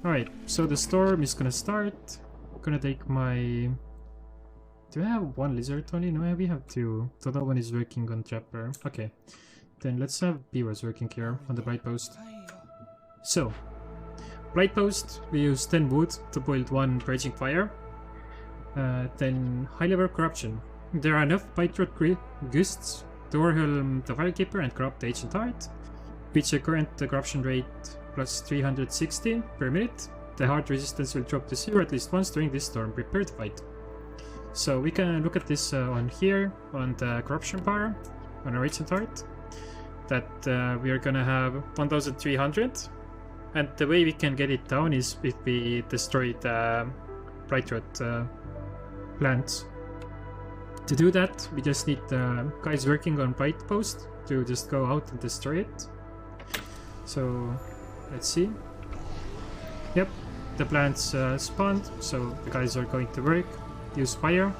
Alright, so the storm is gonna start. I'm gonna take my... Do I have 1 lizard only? No, we have 2. The other one is working on trapper. Okay, then let's have beavers working here on the blight post. So, blight post, we use 10 wood to build 1 raging fire. Then high level corruption. There are enough blightrot gusts to overwhelm the firekeeper and corrupt the ancient heart. Reach a current corruption rate plus 360 per minute. The heart resistance will drop to 0 at least once during this storm. Prepare to fight. So we can look at this on here, on the corruption bar, on our ancient heart, that we are gonna have 1300. And the way we can get it down is if we destroy the blightrot plants. To do that, we just need guys working on blight post to just go out and destroy it. So let's see. Yep, the plants spawned, so the guys are going to work, use fire.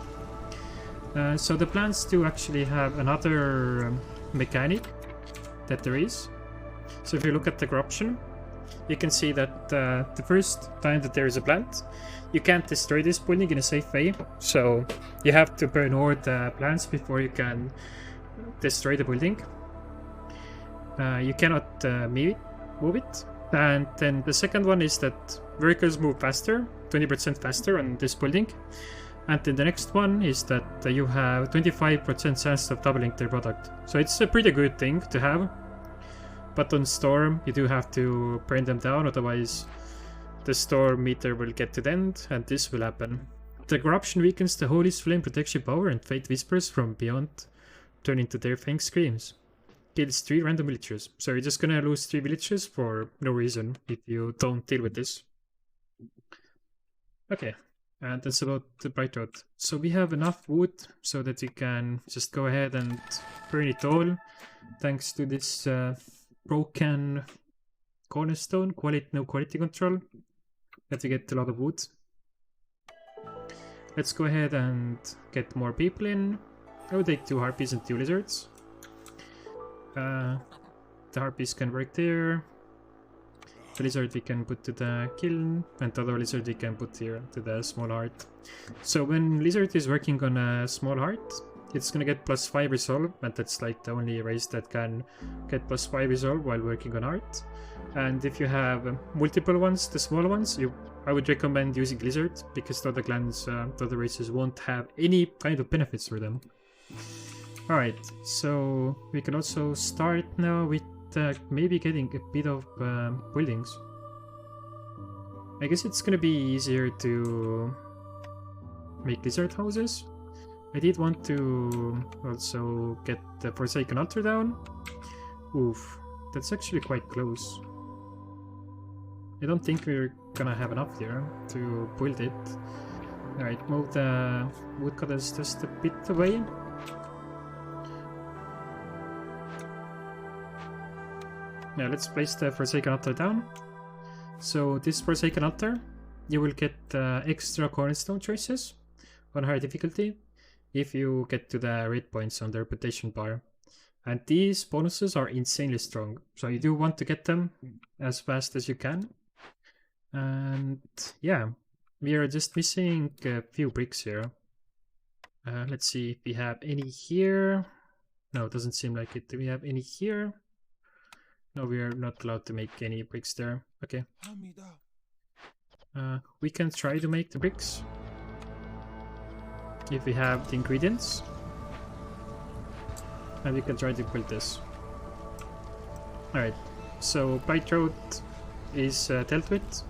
So the plants do actually have another mechanic that there is. So if you look at the corruption, you can see that the first time that there is a plant, you can't destroy this building in a safe way. So you have to burn all the plants before you can destroy the building. You cannot move it. And then the second one is that workers move faster, 20% faster on this building. And then the next one is that you have 25% chance of doubling their product. So it's a pretty good thing to have. But on storm, you do have to burn them down, otherwise the storm meter will get to the end, and this will happen. The corruption weakens the Holy Flame protection power, and fate whispers from beyond turn into their fang screams. Kills 3 random villagers. So you're just gonna lose 3 villagers for no reason if you don't deal with this. Okay, and that's about the blightrot. So we have enough wood so that we can just go ahead and burn it all, thanks to this broken cornerstone, no quality control, that we get a lot of wood. Let's go ahead and get more people in. I would take 2 harpies and 2 lizards. The harpies can work there. The lizard we can put to the kiln, and the other lizard we can put here to the small heart. So when lizard is working on a small heart, it's gonna get +5 resolve, and that's like the only race that can get +5 resolve while working on art. And if you have multiple ones, the small ones, I would recommend using lizard, because the other clans, the other races won't have any kind of benefits for them. Alright, so we can also start now with maybe getting a bit of buildings. I guess it's gonna be easier to make lizard houses. I did want to also get the Forsaken Altar down. Oof, that's actually quite close. I don't think we're gonna have enough here to build it. Alright, move the woodcutters just a bit away. Now let's place the Forsaken Altar down. So this Forsaken Altar, you will get extra cornerstone choices on higher difficulty if you get to the rate points on the reputation bar. And these bonuses are insanely strong, so you do want to get them as fast as you can. And yeah, we are just missing a few bricks here. Let's see if we have any here. No, it doesn't seem like it. Do we have any here? No, we are not allowed to make any bricks there. Okay. We can try to make the bricks if we have the ingredients. And we can try to build this. Alright, so blightrot is dealt with.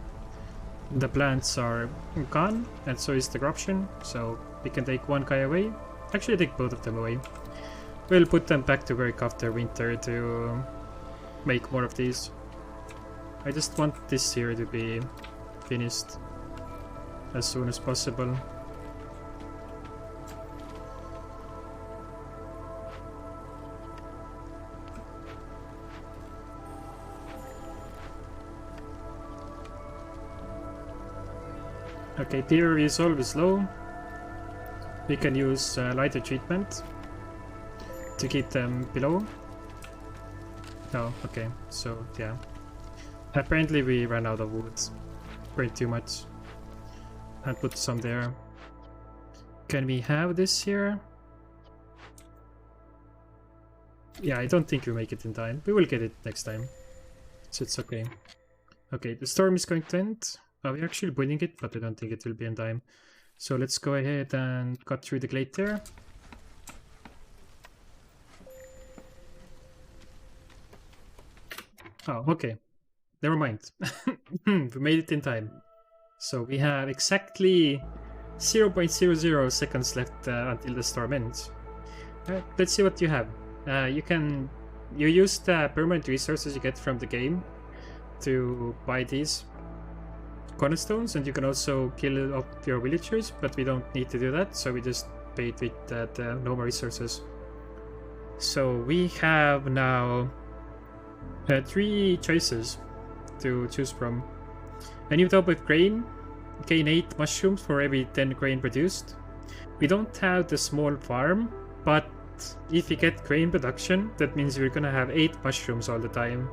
The plants are gone, and so is the corruption, so we can take one guy away. Actually, take both of them away. We'll put them back to work after winter to make more of these. I just want this here to be finished as soon as possible. Okay, tier is always low. We can use lighter treatment to keep them below. Oh, okay, so yeah. Apparently we ran out of wood. Burned too much. And put some there. Can we have this here? Yeah, I don't think we make it in time. We will get it next time. So it's okay. Okay, the storm is going to end. We're actually building it, but I don't think it will be in time. So let's go ahead and cut through the glade there. Oh, okay. Never mind. We made it in time. So we have exactly 0.00 seconds left until the storm ends. Let's see what you have. You use the permanent resources you get from the game to buy these cornerstones, and you can also kill off your villagers, but we don't need to do that, so we just pay it with the normal resources. So we have now 3 choices to choose from. A new type of grain, gain 8 mushrooms for every 10 grain produced. We don't have the small farm, but if we get grain production, that means we're gonna have 8 mushrooms all the time.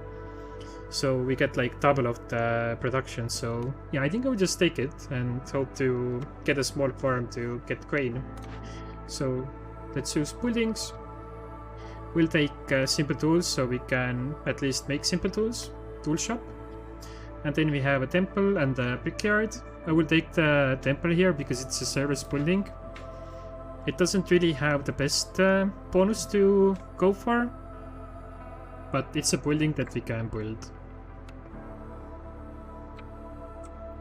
So we get like double of the production. So yeah, I think I would just take it and hope to get a small farm to get grain. So let's choose buildings. We'll take simple tools so we can at least make simple tools. Tool shop. And then we have a temple and a brickyard. I will take the temple here because it's a service building. It doesn't really have the best bonus to go for, but it's a building that we can build.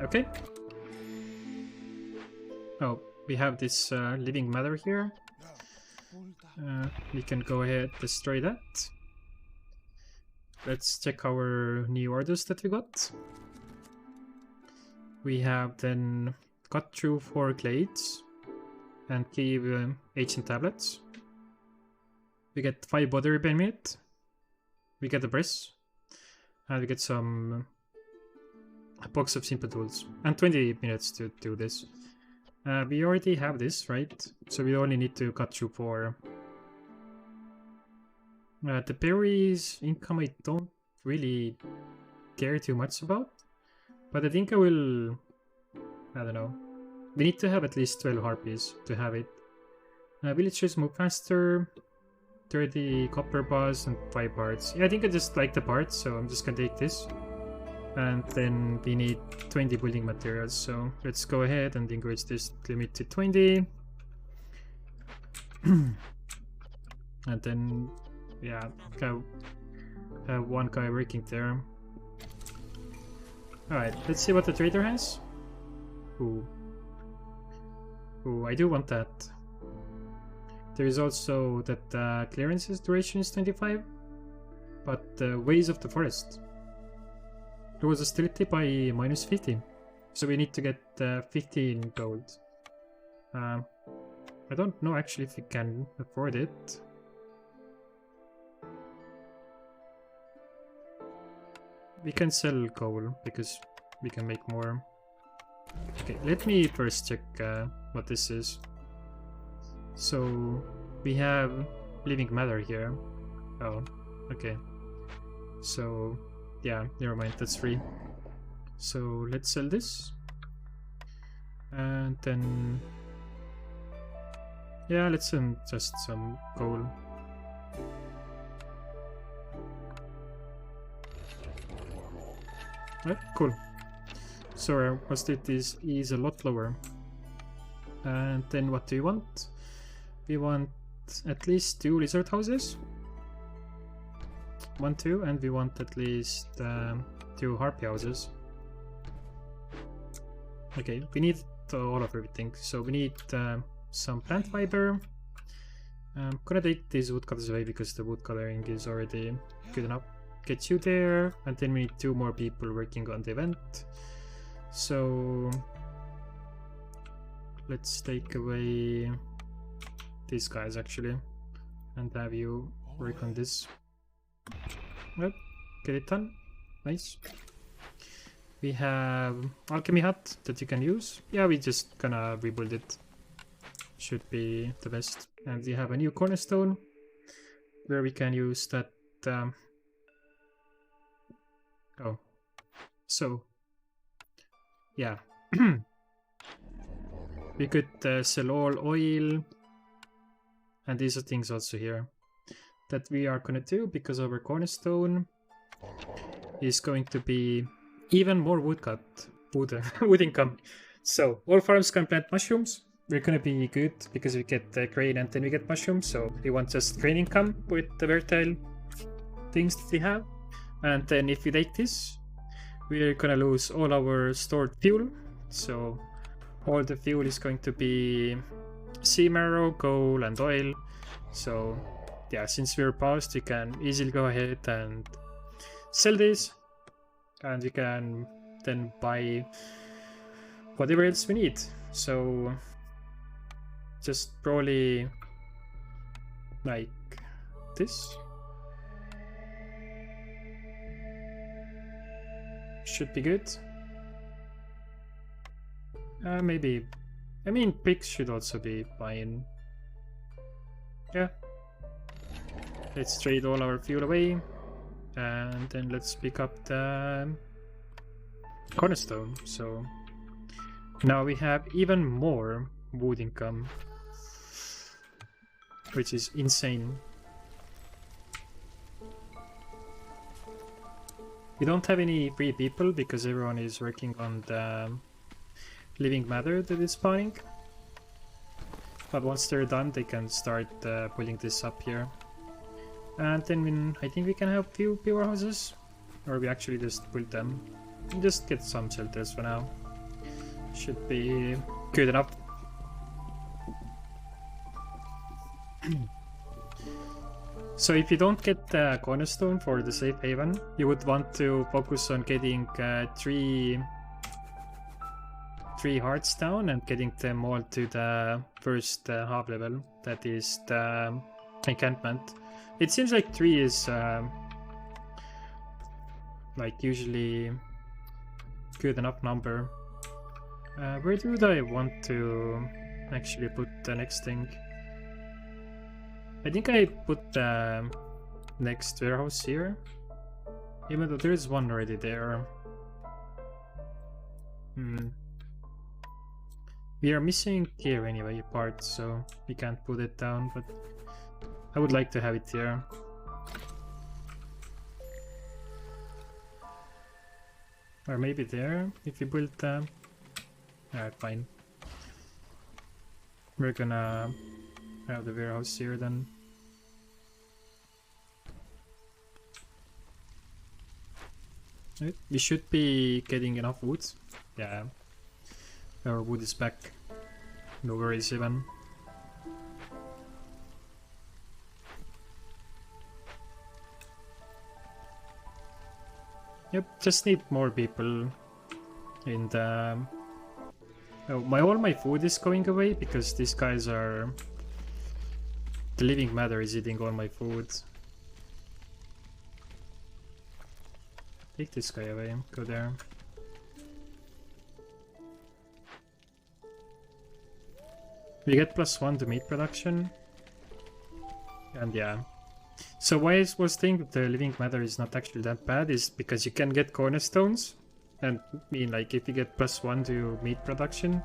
Okay. Oh, we have this living matter here. We can go ahead and destroy that. Let's check our new orders that we got. We have then got through 4 glades and give ancient tablets. We get 5 body repair minute. We get a press. And we get a box of simple tools. And 20 minutes to do this. We already have this, right? So we only need to cut through 4. The berries income I don't really care too much about. But I think I will... I don't know. We need to have at least 12 harpies to have it. Villagers move faster. 30 copper bars and 5 parts. Yeah, I think I just like the parts, so I'm just gonna take this. And then we need 20 building materials, so let's go ahead and increase this limit to 20. And then, yeah, have 1 guy working there. Alright, let's see what the trader has. Ooh, I do want that. There is also that clearances duration is 25, but Ways of the Forest. Lowers hostility by -50, so we need to get 15 gold. I don't know actually if we can afford it. We can sell coal because we can make more. Okay, let me first check what this is. So we have living matter here. Oh, okay. So yeah, never mind, that's free. So let's sell this. And then yeah, let's send just some coal. Right, cool. So our hostility is a lot lower. And then what do we want? We want at least 2 lizard houses. 1, 2, and we want at least 2 harpy houses. Okay, we need all of everything. So we need some plant fiber. I'm gonna take these woodcutters away because the wood coloring is already good enough. Get you there, and then we need 2 more people working on the event. So let's take away these guys actually, and have you work on this. Yep, get it done. Nice. We have alchemy hut that you can use. Yeah, we just gonna rebuild it. Should be the best. And we have a new cornerstone where we can use that. Oh, so yeah, we could sell all oil, and these are things also here that we are gonna do because our cornerstone is going to be even more wood income. So all farms can plant mushrooms. We're gonna be good because we get grain and then we get mushrooms. So we want just grain income with the fertile things that we have. And then if we take this, we're gonna lose all our stored fuel. So all the fuel is going to be sea marrow, coal, and oil. So yeah, since we're paused, we can easily go ahead and sell this, and we can then buy whatever else we need. So just probably like this. Should be good. Maybe. I mean, pigs should also be fine. Yeah. Let's trade all our fuel away. And then let's pick up the cornerstone. So now we have even more wood income, which is insane. We don't have any free people because everyone is working on the living matter that is spawning. But once they're done, they can start putting this up here. And then I think we can have few power houses, or we actually just build them. Just get some shelters for now. Should be good enough. So if you don't get the cornerstone for the safe haven, you would want to focus on getting three hearts down and getting them all to the first half level. That is the encampment. It seems like 3 is like usually good enough number. Where do I want to actually put the next thing? I think I put the next warehouse here, even though there is one already there. We are missing here anyway part, so we can't put it down, but I would like to have it here. Or maybe there, if we build the... Alright, fine. We're gonna have the warehouse here then. Right. We should be getting enough wood. Yeah. Our wood is back. No worries even. Yep, just need more people in the... Oh, all my food is going away because these guys are... The living matter is eating all my food. Take this guy away, go there. We get +1 to meat production. And yeah. So why I was thinking that the living matter is not actually that bad is because you can get cornerstones. And I mean, like, if you get +1 to meat production,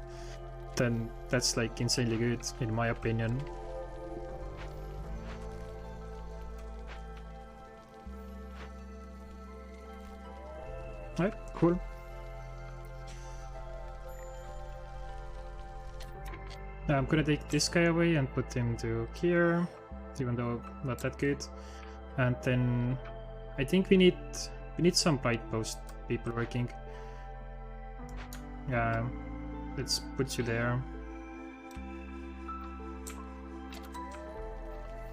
then that's like insanely good, in my opinion. Alright, cool. Now I'm gonna take this guy away and put him to here, even though not that good. And then I think we need some blight post people working. Yeah, let's put you there.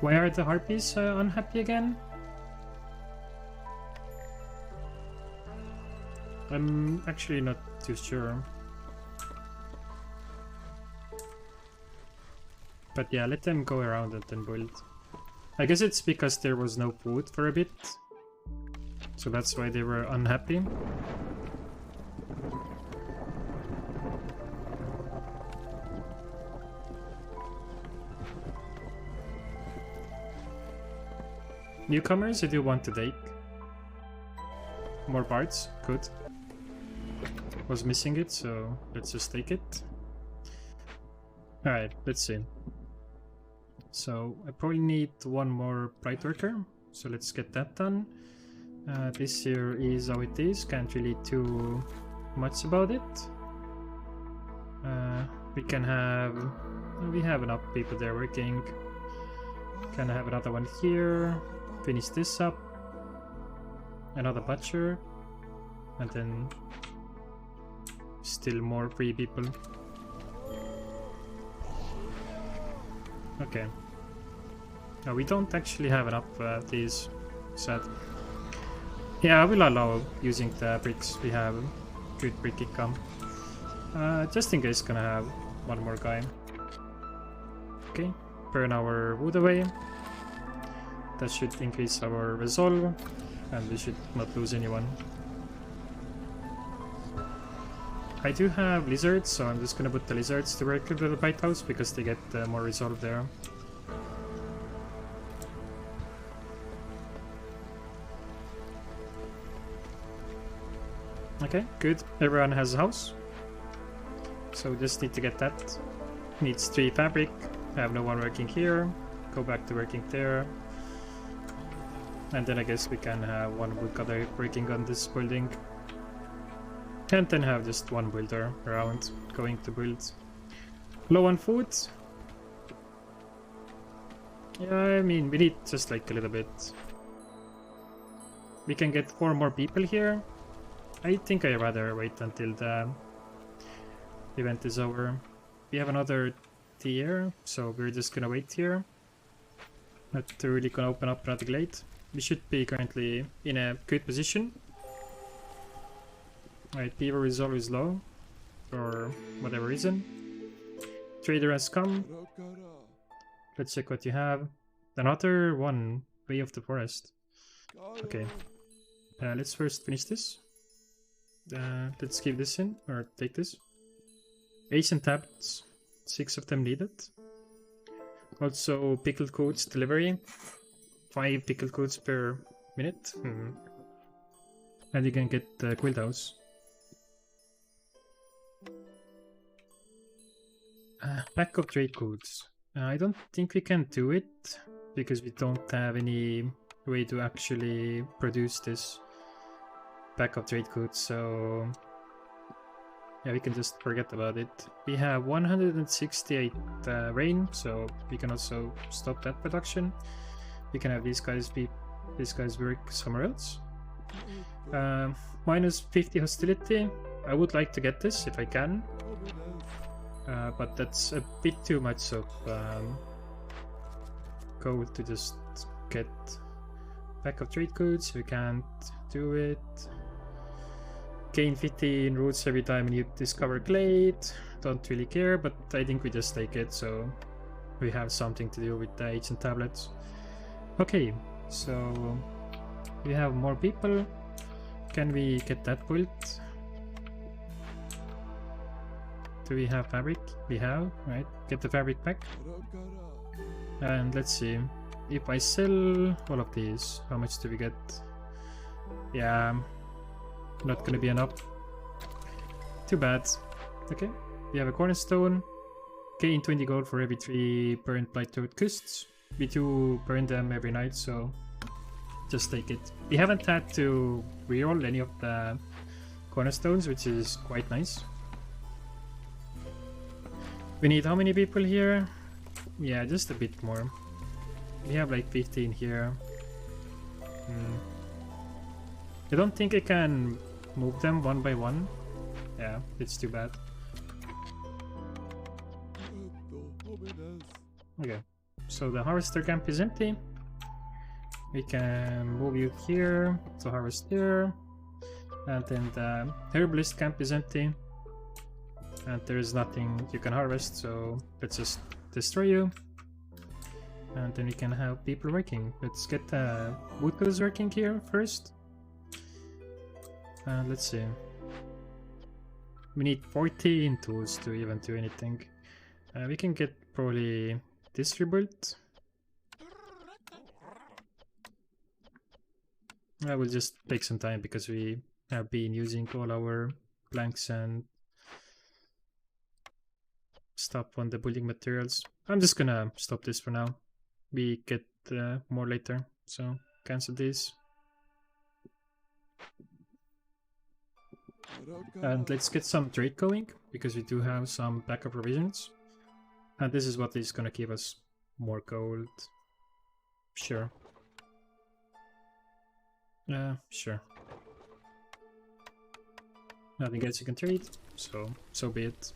Why are the harpies unhappy again? I'm actually not too sure. But yeah, let them go around and then build. I guess it's because there was no food for a bit. So that's why they were unhappy. Newcomers, I do want to take. More parts, good. Was missing it, so let's just take it. Alright, let's see. So I probably need one more blight worker, so let's get that done. This here is how it is, can't really do much about it. We have enough people there working. Can have another one here, finish this up. Another butcher, and then still more free people. Okay. No, we don't actually have enough these. Sad. Yeah, I will allow using the bricks. We have good brick income. Just in case, gonna have one more guy. Okay, burn our wood away. That should increase our resolve, and we should not lose anyone. I do have lizards, so I'm just gonna put the lizards to work with the blight house because they get more resolve there. Okay, good. Everyone has a house. So we just need to get that. Needs 3 fabric. I have no one working here. Go back to working there. And then I guess we can have one woodcutter working on this building. And then have just one builder around going to build. Low on food. Yeah, I mean, we need just like a little bit. We can get 4 more people here. I think I'd rather wait until the event is over. We have another tier, so we're just gonna wait here. Not really gonna open up another glade. We should be currently in a good position. Alright, beaver resolve is low, for whatever reason. Trader has come. Let's check what you have. Another one, Way of the Forest. Okay. Let's first finish this. Let's keep this in, or take this. Ancient tablets, 6 of them needed. Also, pickled codes delivery. 5 pickled codes per minute. And you can get the quilt house. Pack of trade codes. I don't think we can do it because we don't have any way to actually produce this pack of trade codes, so yeah, we can just forget about it. We have 168 rain, so we can also stop that production. We can have these guys work somewhere else. Minus 50 hostility. I would like to get this if I can. But that's a bit too much of gold to just get pack of trade codes. We can't do it. Gain 15 roots every time you discover glade. Don't really care, but I think we just take it, so we have something to do with the ancient tablets. Okay, so we have more people. Can we get that built? Do we have fabric? We have, right? Get the fabric back. And let's see. If I sell all of these, how much do we get? Yeah, not gonna be enough. Too bad. Okay, we have a cornerstone. Gain 20 gold for every 3 burnt blightrot cusps. We do burn them every night, so just take it. We haven't had to reroll any of the cornerstones, which is quite nice. We need how many people here? Yeah, just a bit more. We have like 15 here. I don't think I can move them one by one. Yeah, it's too bad. Okay, so the harvester camp is empty. We can move you here to harvest there. And then the herbalist camp is empty. And there is nothing you can harvest, so let's just destroy you. And then we can have people working. Let's get the woodcutters working here first. And let's see. We need 14 tools to even do anything. We can get probably this rebuilt. I will just take some time because we have been using all our planks and stuff on the building materials. I'm just gonna stop this for now. We get more later, so cancel this. And let's get some trade going, because we do have some backup provisions. And this is what is gonna give us more gold. Sure. Sure. Nothing else you can trade, so be it.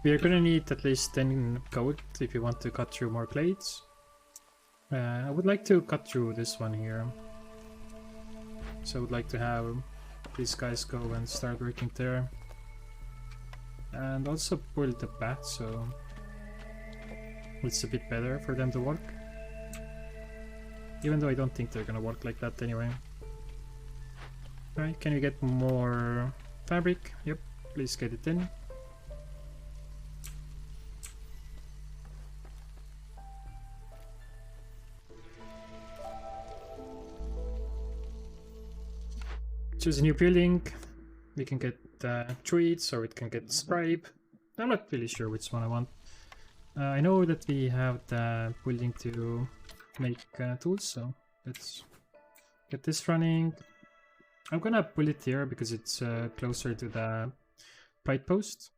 We are gonna need at least 10 gold if you want to cut through more glades. I would like to cut through this one here. So I would like to have these guys go and start working there. And also pull the path so it's a bit better for them to work. Even though I don't think they're gonna work like that anyway. Alright, can we get more fabric? Yep, please get it in. Choose a new building. We can get treats or it can get scribe. I'm not really sure which one I want. I know that we have the building to make tools, so let's get this running. I'm gonna pull it here because it's closer to the blight post.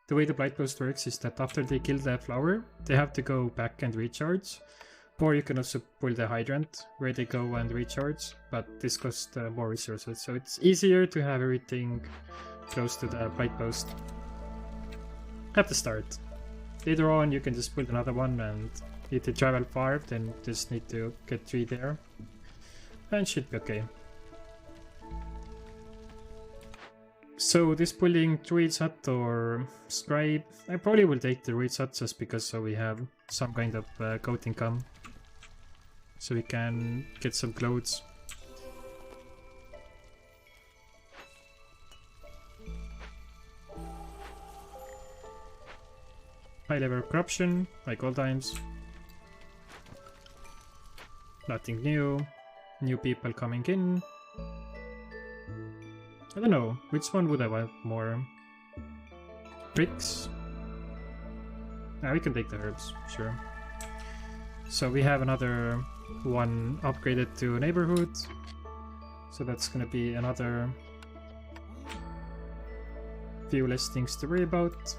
The way the blight post works is that after they kill the flower, they have to go back and recharge. Or you can also pull the hydrant where they go and recharge, but this costs more resources, so it's easier to have everything close to the blight post at the start. Later on you can just build another one, and if you travel far then just need to get 3 there and should be okay. So this pulling Druid's Hut or Scribe, I probably will take the Druid's Hut just because so we have some kind of goat income. So we can get some clothes. High level corruption, like all times. Nothing new. New people coming in. I don't know, which one would I want more? Bricks? We can take the herbs, sure. So we have another one upgraded to neighborhood. So that's gonna be another few less things to worry about.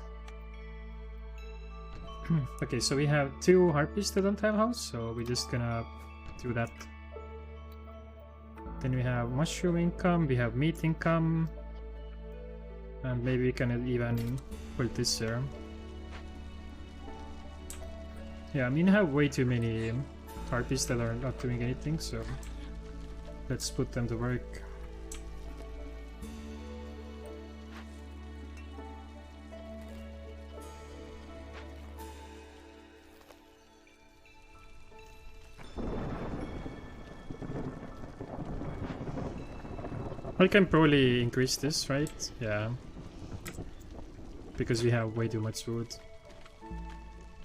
Okay, so we have 2 harpies that don't have house, so we're just gonna do that. Then we have mushroom income, we have meat income, and maybe we can even put this here. Yeah, I mean I have way too many harpies that are not doing anything, so let's put them to work. I can probably increase this, right? Yeah. Because we have way too much wood.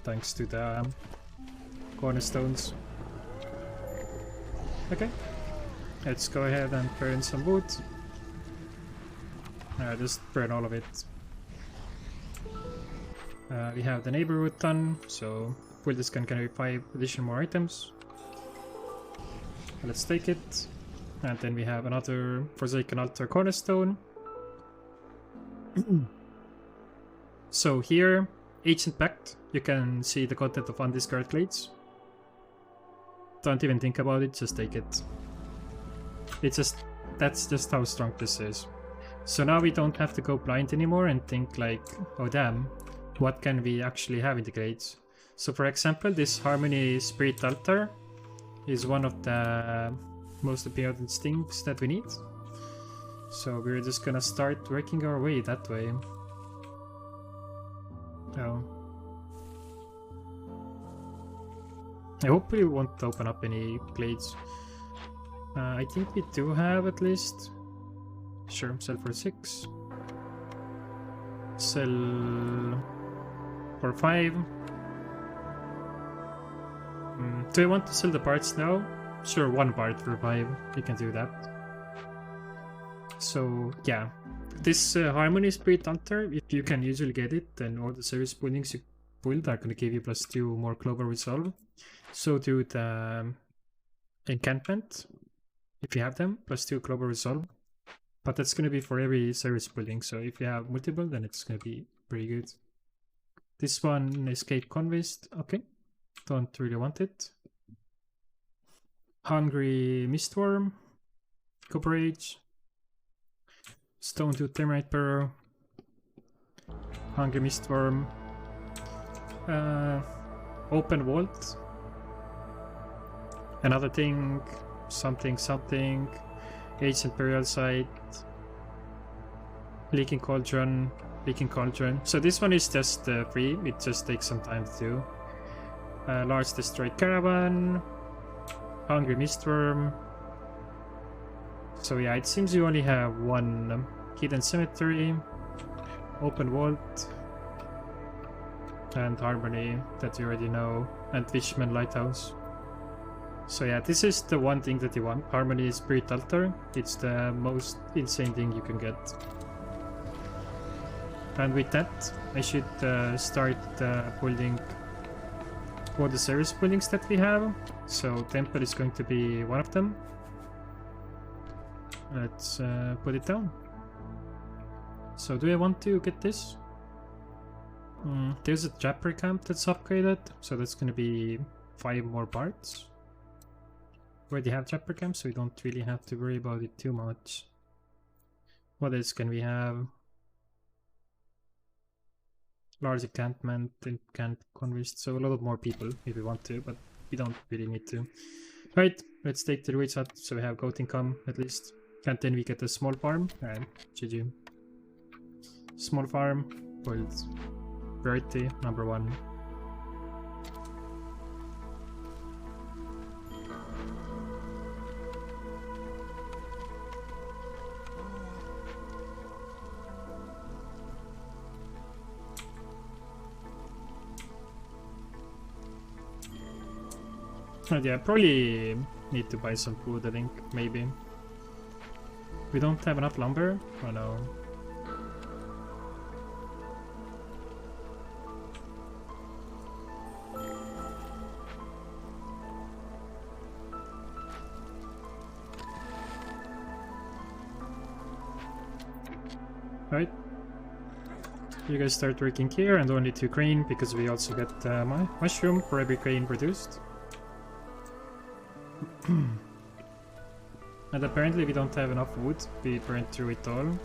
Thanks to the cornerstones. Okay. Let's go ahead and burn some wood. Just burn all of it. We have the neighborhood done, so build this can carry 5 additional more items. Let's take it. And then we have another Forsaken Altar cornerstone. So here, Ancient Pact, you can see the content of undiscarded glades. Don't even think about it, just take it. It's just, that's just how strong this is. So now we don't have to go blind anymore and think like, oh damn, what can we actually have in the glades? So for example, this Harmony Spirit Altar is one of the most important things that we need. So we're just gonna start working our way that way. Oh. I hope we won't open up any glades. I think we do have at least. Sure, sell for 6. Sell for 5. Do I want to sell the parts now? Sure, 1 part for 5. We can do that. So, yeah. This Harmony Spirit Hunter, if you can usually get it, then all the service buildings you build are going to give you +2 more Clover Resolve. So do the enchantment, if you have them, +2 Clover Resolve. But that's going to be for every service building, so if you have multiple, then it's going to be pretty good. This one, Escape Convict, okay. Don't really want it. Hungry Mistworm, Copper Age, Stone Tooth Terminite Burrow, Hungry Mistworm, Open Vault, another thing, something, Ancient Burial Site, Leaking Cauldron. So this one is just free, it just takes some time to do. Large Destroyed Caravan, Hungry Mistworm. So yeah, it seems you only have 1 Hidden Cemetery, Open Vault, and Harmony that you already know, and Fishman Lighthouse. So yeah, this is the one thing that you want. Harmony Spirit Altar. It's the most insane thing you can get. And with that, I should start building all the service buildings that we have. So Temple is going to be one of them. Let's put it down. So do I want to get this? There's a Trapper Camp that's upgraded, so that's going to be 5 more parts. We already have Trapper Camp, so we don't really have to worry about it too much. What else can we have? Large encampment, convict, so a lot of more people if we want to, but we don't really need to. Right, let's take the Ruins Hut so we have goat income at least. And then we get a small farm, and GG. Small farm, build priority number 1. And yeah, probably need to buy some food, I think, maybe. We don't have enough lumber? Oh no. Right. You guys start working here, and only 2 crane because we also get my mushroom for every crane produced. And apparently we don't have enough wood, we burned through it all.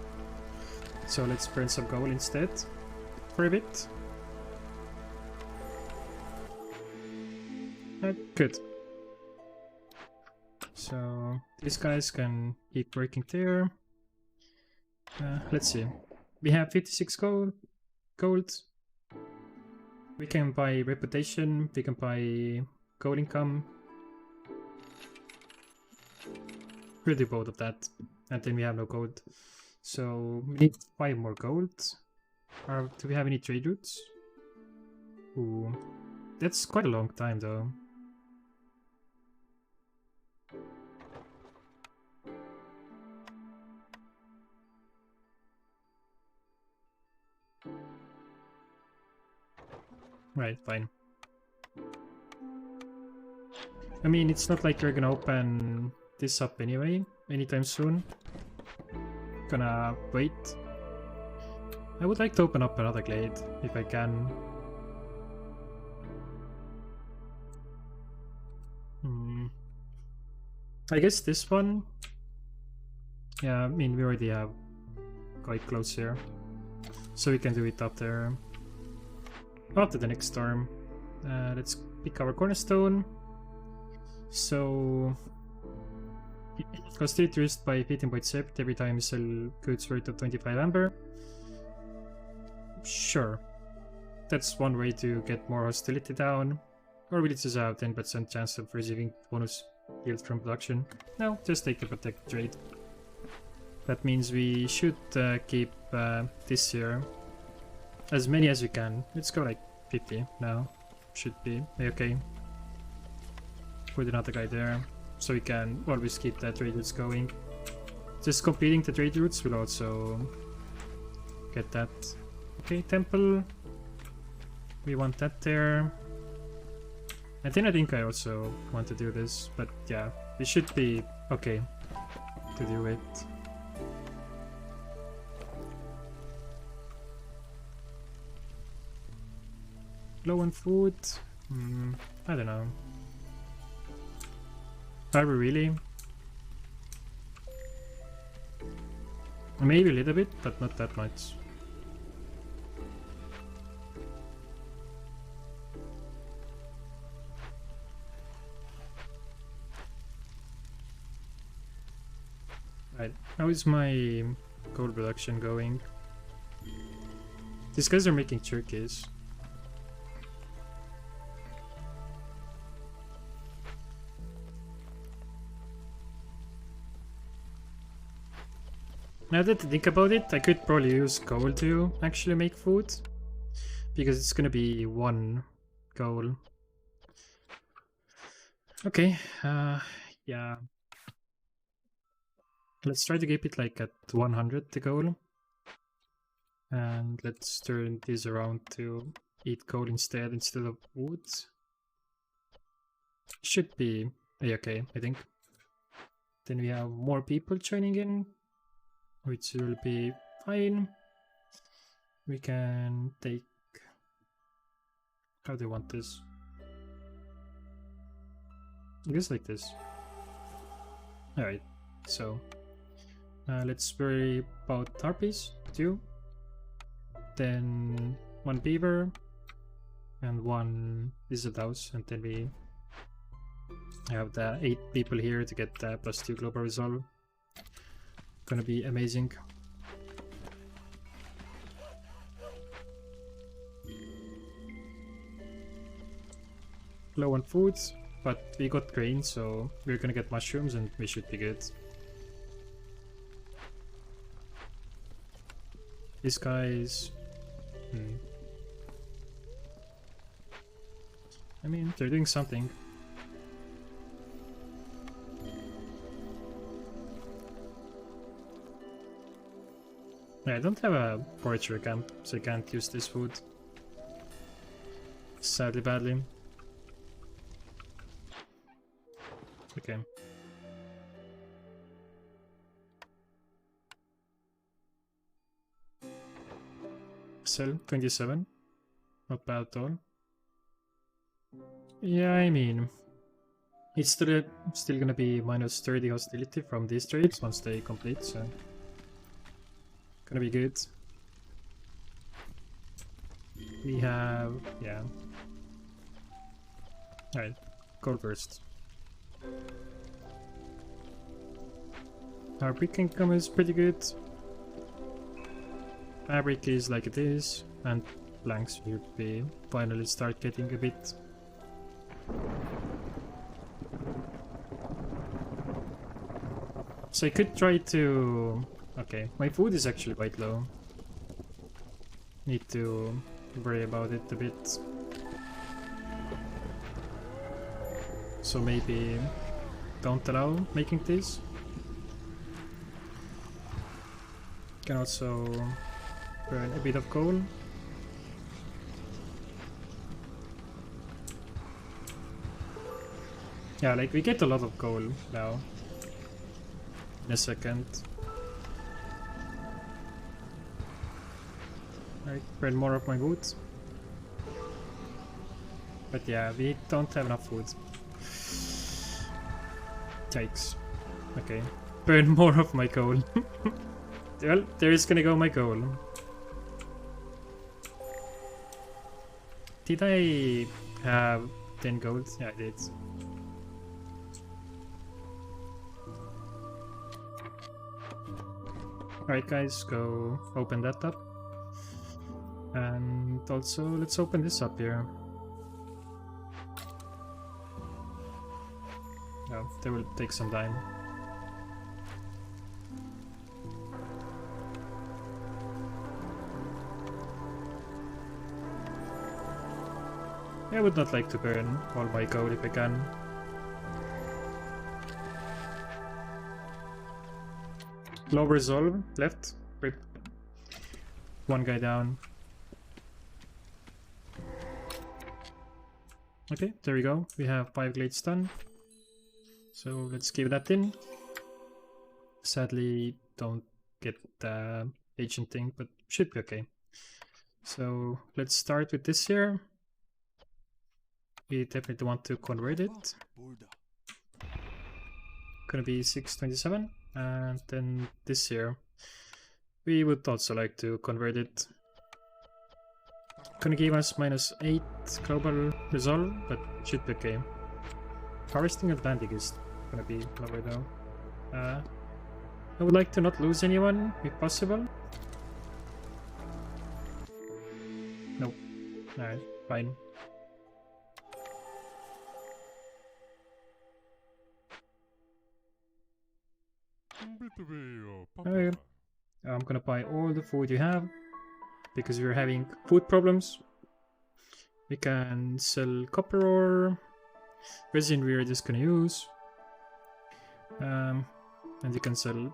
So let's burn some coal instead, for a bit. Good. So these guys can keep working there. Let's see. We have 56 gold. We can buy reputation, we can buy gold income. We'll do both of that. and then we have no gold. So we need 5 more gold. Do we have any trade routes? Ooh, that's quite a long time though. Right, fine. I mean, it's not like we're gonna open this up anyway, anytime soon. Gonna wait. I would like to open up another glade, if I can. I guess this one? Yeah, I mean, we already have quite close here. So we can do it up there. After the next storm. Let's pick our cornerstone. So... Hostility reduced by 15 points every time you sell goods worth of 25 amber. Sure. That's one way to get more hostility down. Or will it just have 10% chance of receiving bonus yield from production? No, just take the protect trade. That means we should keep this here. As many as we can. Let's go like 50 now. Should be okay. Put another guy there. So we can always keep the trade routes going. Just completing the trade routes will also get that. Okay, temple. We want that there. And then I think I also want to do this, but yeah, we should be okay to do it. Low on food? I don't know. Are we really? Maybe a little bit, but not that much. Right, how is my gold production going? These guys are making turkeys. Now that I think about it, I could probably use gold to actually make food. Because it's gonna be 1 gold. Okay, yeah. Let's try to keep it like at 100 the goal. And let's turn this around to eat coal instead of wood. Should be okay, I think. Then we have more people joining in, which will be fine. We can take... How do you want this? I guess like this. Alright, so... let's worry about harpies, 2. Then 1 beaver. And 1 lizard house, and then we have the 8 people here to get the +2 global resolve. Gonna be amazing. Low on food, but we got grain, so we're gonna get mushrooms and we should be good. These guys... I mean, they're doing something. Yeah, I don't have a forestry camp, so I can't use this food. Sadly, badly. Okay. Sell 27. Not bad at all. Yeah, I mean, it's still gonna be -30 hostility from these trades once they complete, so gonna be good. We have, yeah. Alright, gold first. Our brick income is pretty good. Fabric is like it is, and blanks will be finally start getting a bit. So I could try to... Okay, my food is actually quite low. Need to worry about it a bit. So maybe don't allow making this. Can also burn a bit of coal. Yeah, like we get a lot of coal now. In a second. I burn more of my wood. But yeah, we don't have enough food. Yikes. Okay. Burn more of my coal. Well, there is gonna go my coal. Did I have 10 gold? Yeah, I did. Alright guys, go open that up. And also, let's open this up here. Oh, that will take some time. I would not like to burn all my gold if I can. Low resolve, left, rip. One guy down. Okay, there we go. We have 5 glades done. So let's keep that in. Sadly, don't get the ancient thing, but should be okay. So let's start with this here. We definitely want to convert it. Gonna be 627. And then this here, we would also like to convert it. Gonna give us -8 global resolve, but should be okay. Harvesting Atlantic is gonna be lower though. I would like to not lose anyone if possible. Nope. Alright, fine. Okay. I'm gonna buy all the food you have because we're having food problems. We can sell copper ore, resin we are just gonna use, and you can sell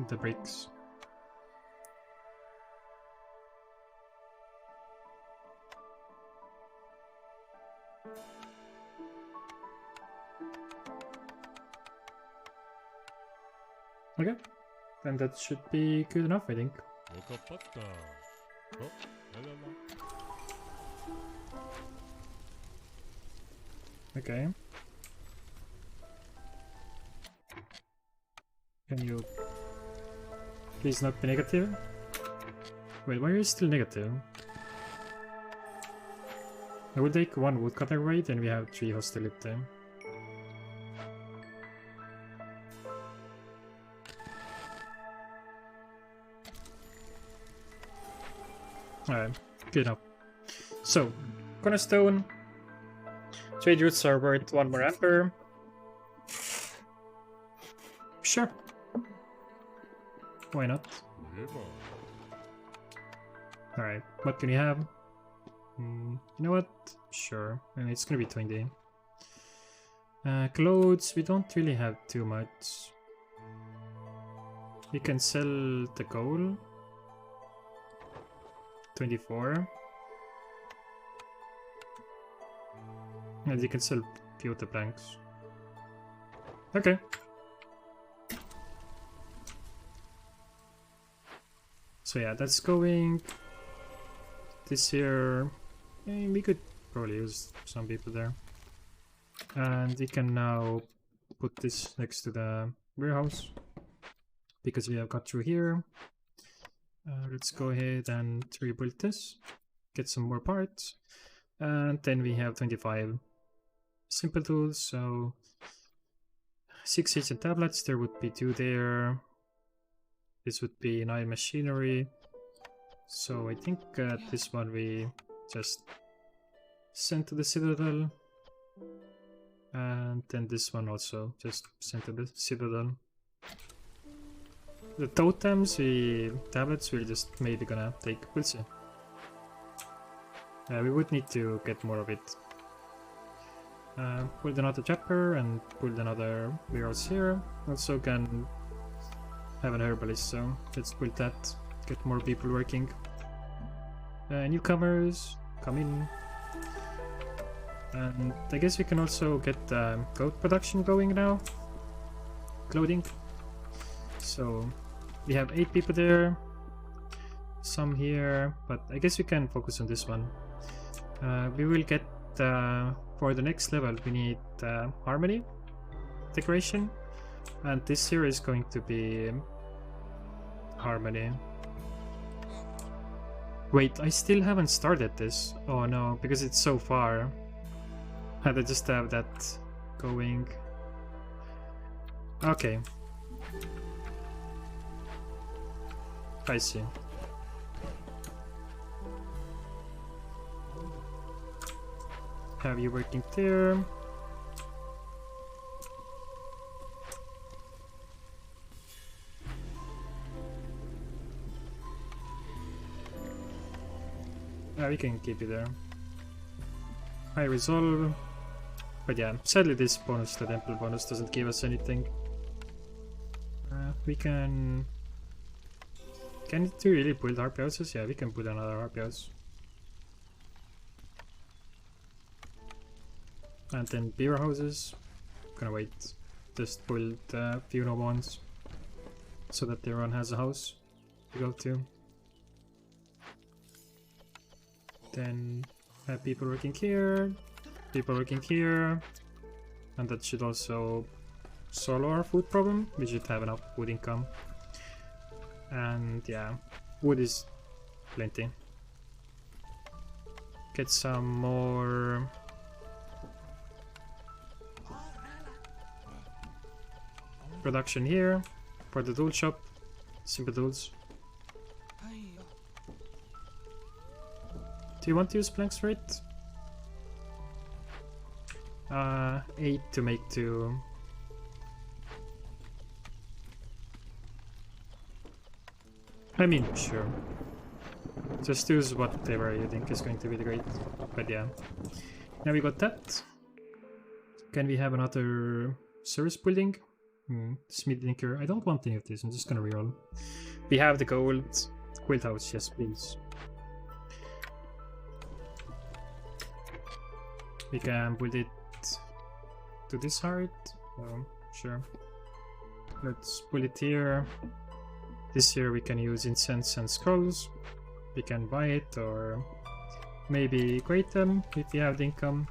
the bricks. Okay, then that should be good enough, I think. Okay. Can you please not be negative? Wait, why are you still negative? I will take 1 woodcutter away, then we have 3 hostility. Alright, good enough. So, cornerstone. Trade routes are worth 1 more amber. Sure. Why not? Alright, what can you have? You know what? Sure. And it's gonna be 20. Clothes, we don't really have too much. We can sell the gold. 24. And you can sell pewter planks. Okay. So yeah, that's going. This here, we could probably use some people there. And we can now put this next to the warehouse because we have got through here. Let's go ahead and rebuild this, get some more parts, and then we have 25 simple tools. So 6 ancient tablets, there would be 2 there. This would be 9 machinery. So I think this one we just send to the Citadel. And then this one also just sent to the Citadel. The totems, tablets, we're just maybe gonna take. We'll see. We would need to get more of it. Pulled another chopper and pulled another warehouse here. Also can have an herbalist, so let's pull that. Get more people working. Newcomers, come in. And I guess we can also get goat production going now. Clothing. So we have 8 people there. Some here, but I guess we can focus on this one. We will get for the next level we need harmony decoration, and this here is going to be harmony. Wait, I still haven't started this. Oh no, because it's so far. Had I just have that going. Okay. I see. Have you working there? We can keep it there. High resolve. But yeah, sadly this bonus, the temple bonus, doesn't give us anything. We can... Can it really build harp houses? Yeah, we can build another harp house. And then beaver houses. Gonna wait. Just build a few no ones. So that everyone has a house to go to. Then have people working here. People working here. And that should also solve our food problem. We should have enough food income. And yeah, wood is plenty. Get some more production here for the tool shop. Simple tools. Do you want to use planks for it? 8 to make 2. I mean, sure. Just use whatever you think is going to be great. But yeah. Now we got that. Can we have another service building? Smith Linker. I don't want any of this. I'm just gonna reroll. We have the gold. Quilt house, yes, please. We can build it to this heart. Oh, sure. Let's pull it here. This here we can use incense and scrolls. We can buy it or maybe create them if we have the income.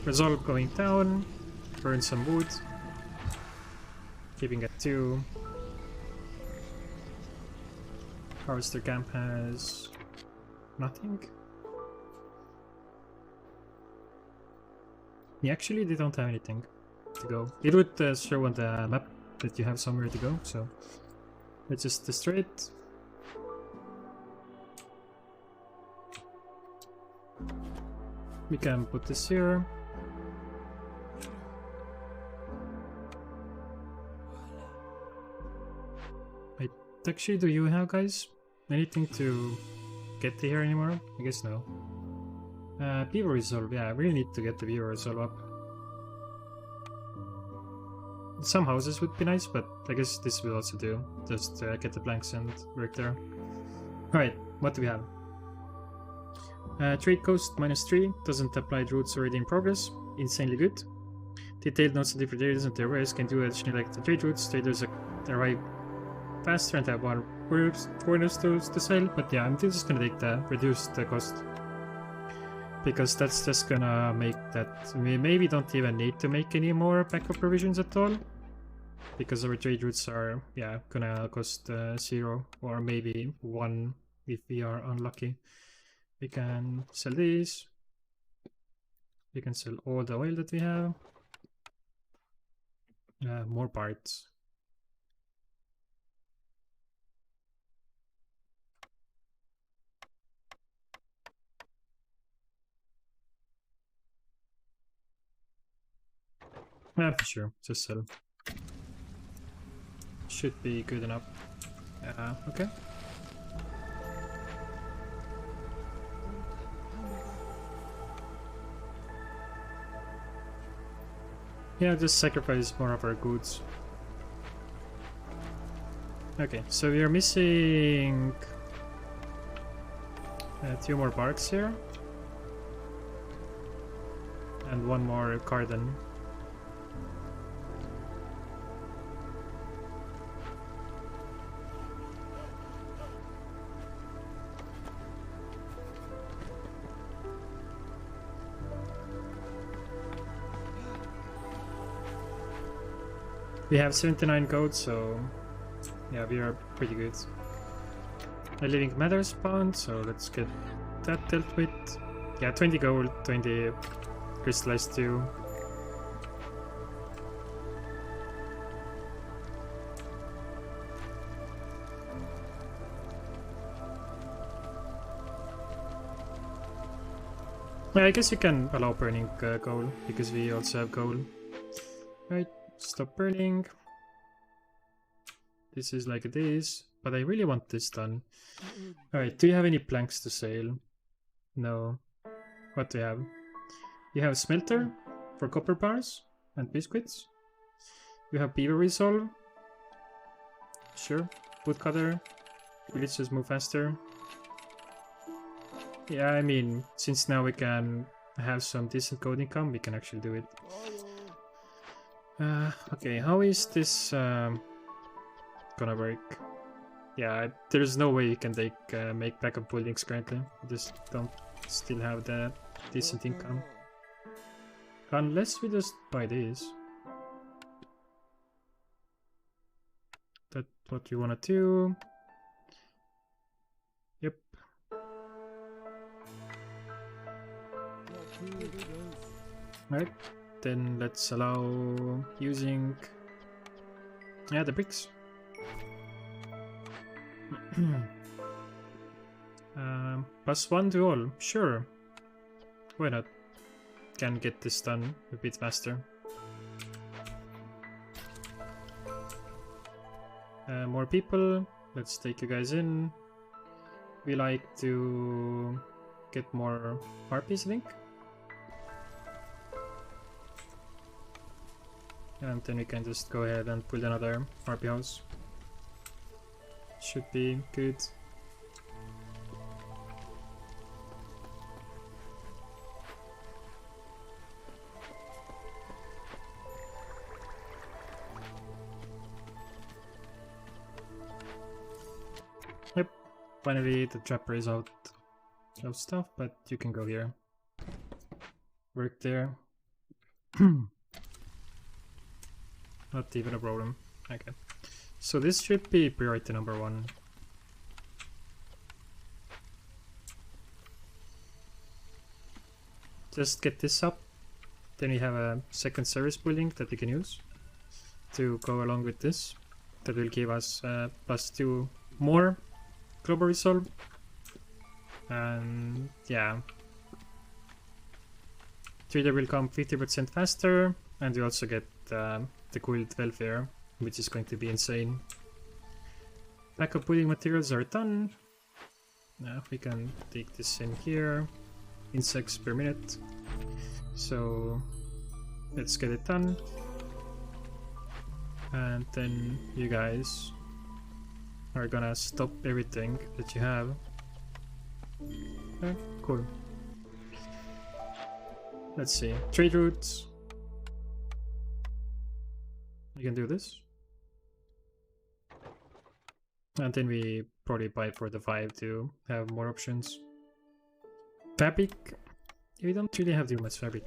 Resolve going down. Burn some wood. Keeping at 2. Harvester camp has nothing. Yeah, actually they don't have anything to go. It would show on the map that you have somewhere to go, so let's just destroy it. We can put this here. Wait, actually, do you have, guys, anything to get to here anymore? I guess no. Beaver resolve, yeah, I really need to get the beaver resolve up. Some houses would be nice, but I guess this will also do. Just get the planks and work there. Alright, what do we have? Trade cost -3, doesn't apply to routes already in progress. Insanely good. Detailed notes on different areas and their wares can do additionally like the trade routes. Traders arrive faster and have more foreigners to sell, but yeah, I'm just gonna take the reduced cost. Because that's just gonna make that we maybe don't even need to make any more backup provisions at all. Because our trade routes are, yeah, gonna cost 0 or maybe 1 if we are unlucky. We can sell these. We can sell all the oil that we have. More parts. Yeah, for sure. Just sell. Should be good enough. Okay. Yeah, just sacrifice more of our goods. Okay, so we are missing 2 more barks here. And 1 more garden. We have 79 gold, so yeah, we are pretty good. A living matter spawned, so let's get that dealt with. Yeah, 20 gold, 20 crystallized too. Yeah, I guess you can allow burning gold, because we also have gold. Right, stop burning. This is like this, but I really want this done. Alright, do you have any planks to sail? No. What do you have? You have smelter for copper bars and biscuits. You have beaver resolve. Sure. Woodcutter. Villagers move faster. Yeah, I mean, since now we can have some decent gold income, we can actually do it. Okay, how is this gonna work? Yeah, there's no way you can make backup buildings currently. We just don't still have the decent income. Unless we just buy these. That's what you wanna do. Yep. Right, then let's allow using the bricks. +1 to all, sure. Why not? Can get this done a bit faster. More people, let's take you guys in. We like to get more harpies, I think. And then we can just go ahead and build another harpy house. Should be good. Yep, finally the trapper is out of stuff, but you can go here. Work there. Not even a problem. Okay. So this should be priority number 1. Just get this up. Then we have a second service building that we can use to go along with this. That will give us +2 more global resolve. And yeah. Trader will come 50% faster, and we also get the guild welfare, which is going to be insane. Backup building materials are done. We can take this in here. Insects per minute. So let's get it done. And then you guys are gonna stop everything that you have. Cool. Let's see. Trade routes. You can do this. And then we probably buy for the 5 to have more options. Fabric. We don't really have too much fabric.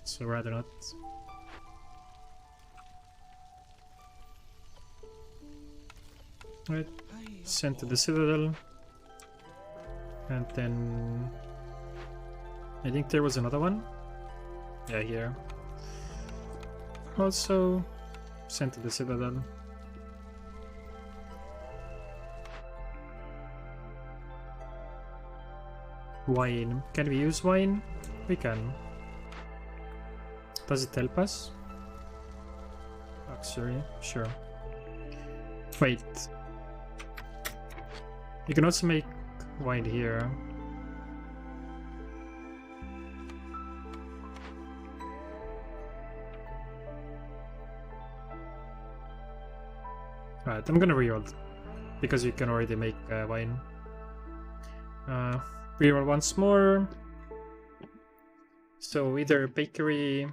So rather not. Right. Send to the Citadel. And then I think there was another one. Yeah, here. Also sent to the Citadel. Wine. Can we use wine? We can. Does it help us? Luxury, sure. Wait. You can also make wine here. Alright, I'm gonna reroll because you can already make wine. Reroll once more. So either bakery.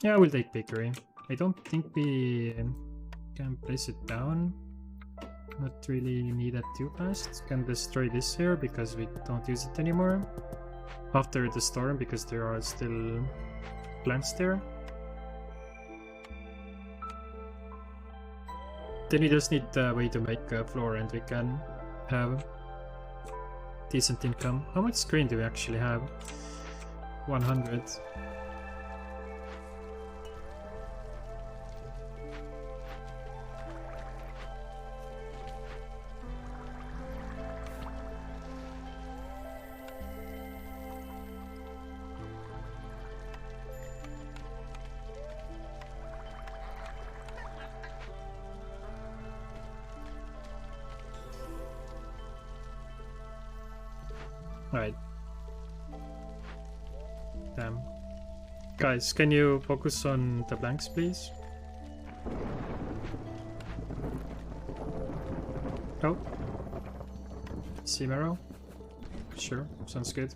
Yeah, we'll take bakery. I don't think we can place it down. Not really need that too fast. Can destroy this here because we don't use it anymore. After the storm because there are still plants there. Then we just need a way to make a floor and we can have decent income. How much grain do we actually have? 100. Alright. Damn. Guys, can you focus on the blanks, please? Oh. Cimero? Sure, sounds good.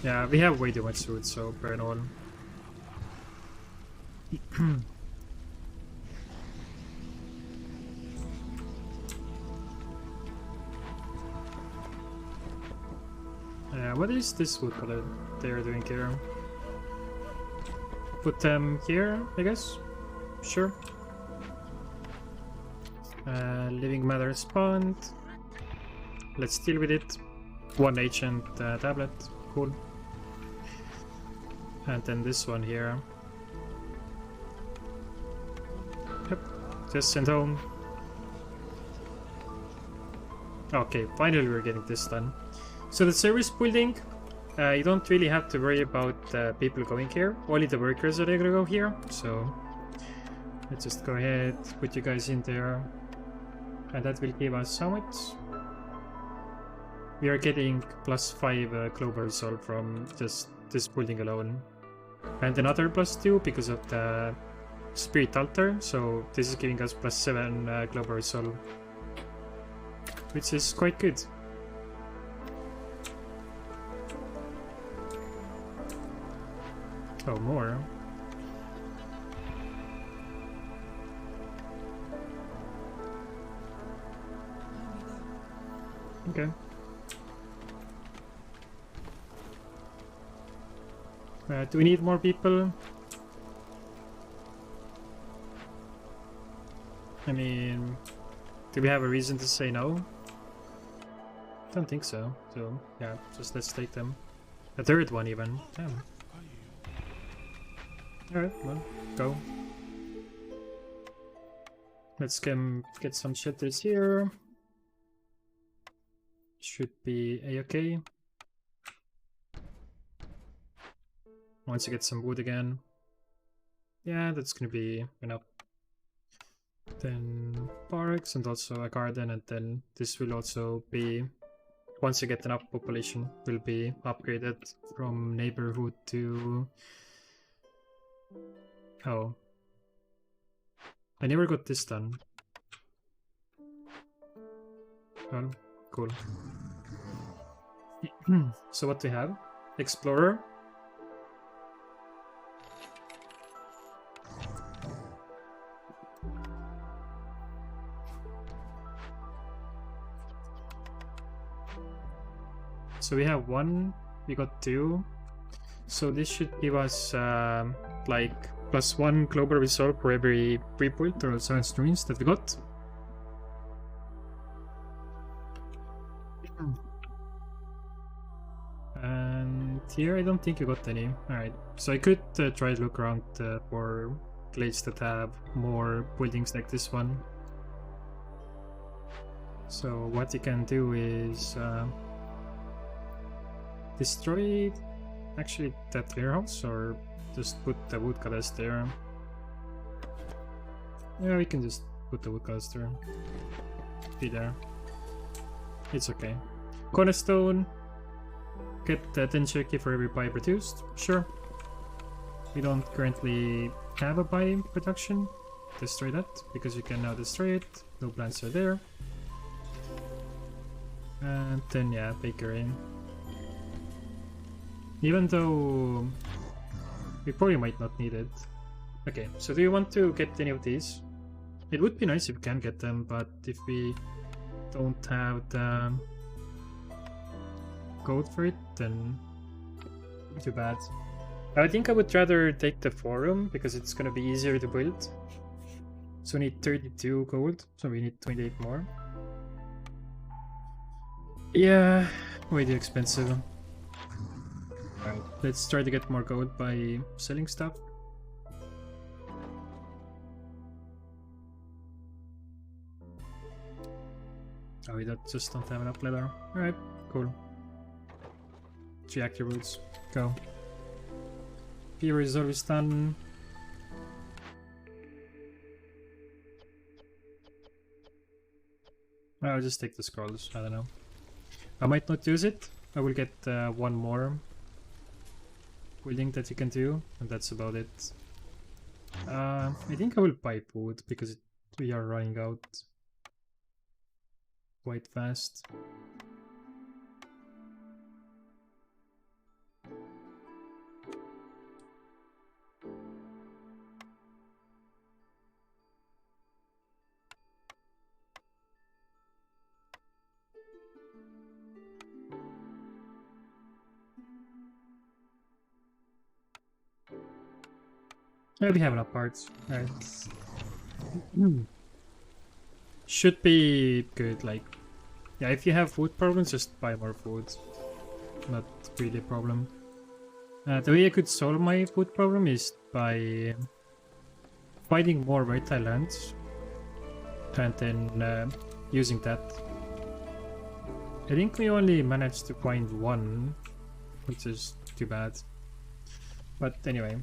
Yeah, we have way too much food, so burn all. What is this wood color they are doing here? Put them here, I guess? Sure. Living matter spawned. Let's deal with it. One ancient tablet. Cool. And then this one here. Yep. Just send home. Okay, finally we're getting this done. So the service building, you don't really have to worry about people going here. Only the workers are gonna go here. So let's just go ahead, put you guys in there. And that will give us how much? We are getting +5 global resolve from just this building alone. And another +2 because of the spirit altar. So this is giving us +7 global resolve. Which is quite good. Oh, more. Okay. Do we need more people? I mean, do we have a reason to say no? Don't think so. So, yeah, just let's take them. A third one even. Damn. Alright, well, go. Let's get some shelters here. Should be a-okay. Once you get some wood again. Yeah, that's gonna be enough. Then barracks and also a garden, and then this will also be, once you get enough population, will be upgraded from neighborhood to... Oh. I never got this done. Oh, cool. So what do we have? Explorer. So we have 1, we got 2. So this should give us like +1 global resolve for every rebuild or science ruins that we got. And here I don't think you got any. Alright, so I could try to look around for glades that have more buildings like this one. So what you can do is destroy actually that warehouse, or just put the woodcutters there. Yeah, we can just put the woodcutters there. Be there. It's okay. Cornerstone. Get 10 Cherokee for every pie produced. Sure. We don't currently have a pie production. Destroy that, because you can now destroy it. No plants are there. And then, yeah, bakery. Even though we probably might not need it. Okay, so do you want to get any of these? It would be nice if we can get them, but if we don't have the code for it, then too bad. I think I would rather take the forum because it's gonna be easier to build. So we need 32 gold, so we need 28 more. Yeah, way too expensive. Alright, let's try to get more gold by selling stuff. Oh, we just don't have enough leather. Alright, cool. 3 active routes. Go. Fever is always done. I'll just take the scrolls, I don't know. I might not use it. I will get one more building that you can do, and that's about it. I think I will buy food because we are running out quite fast. Yeah, we have enough parts. Right. Should be good, like... Yeah, if you have food problems, just buy more food. Not really a problem. The way I could solve my food problem is by finding more fertile lands and then using that. I think we only managed to find one, which is too bad. But anyway,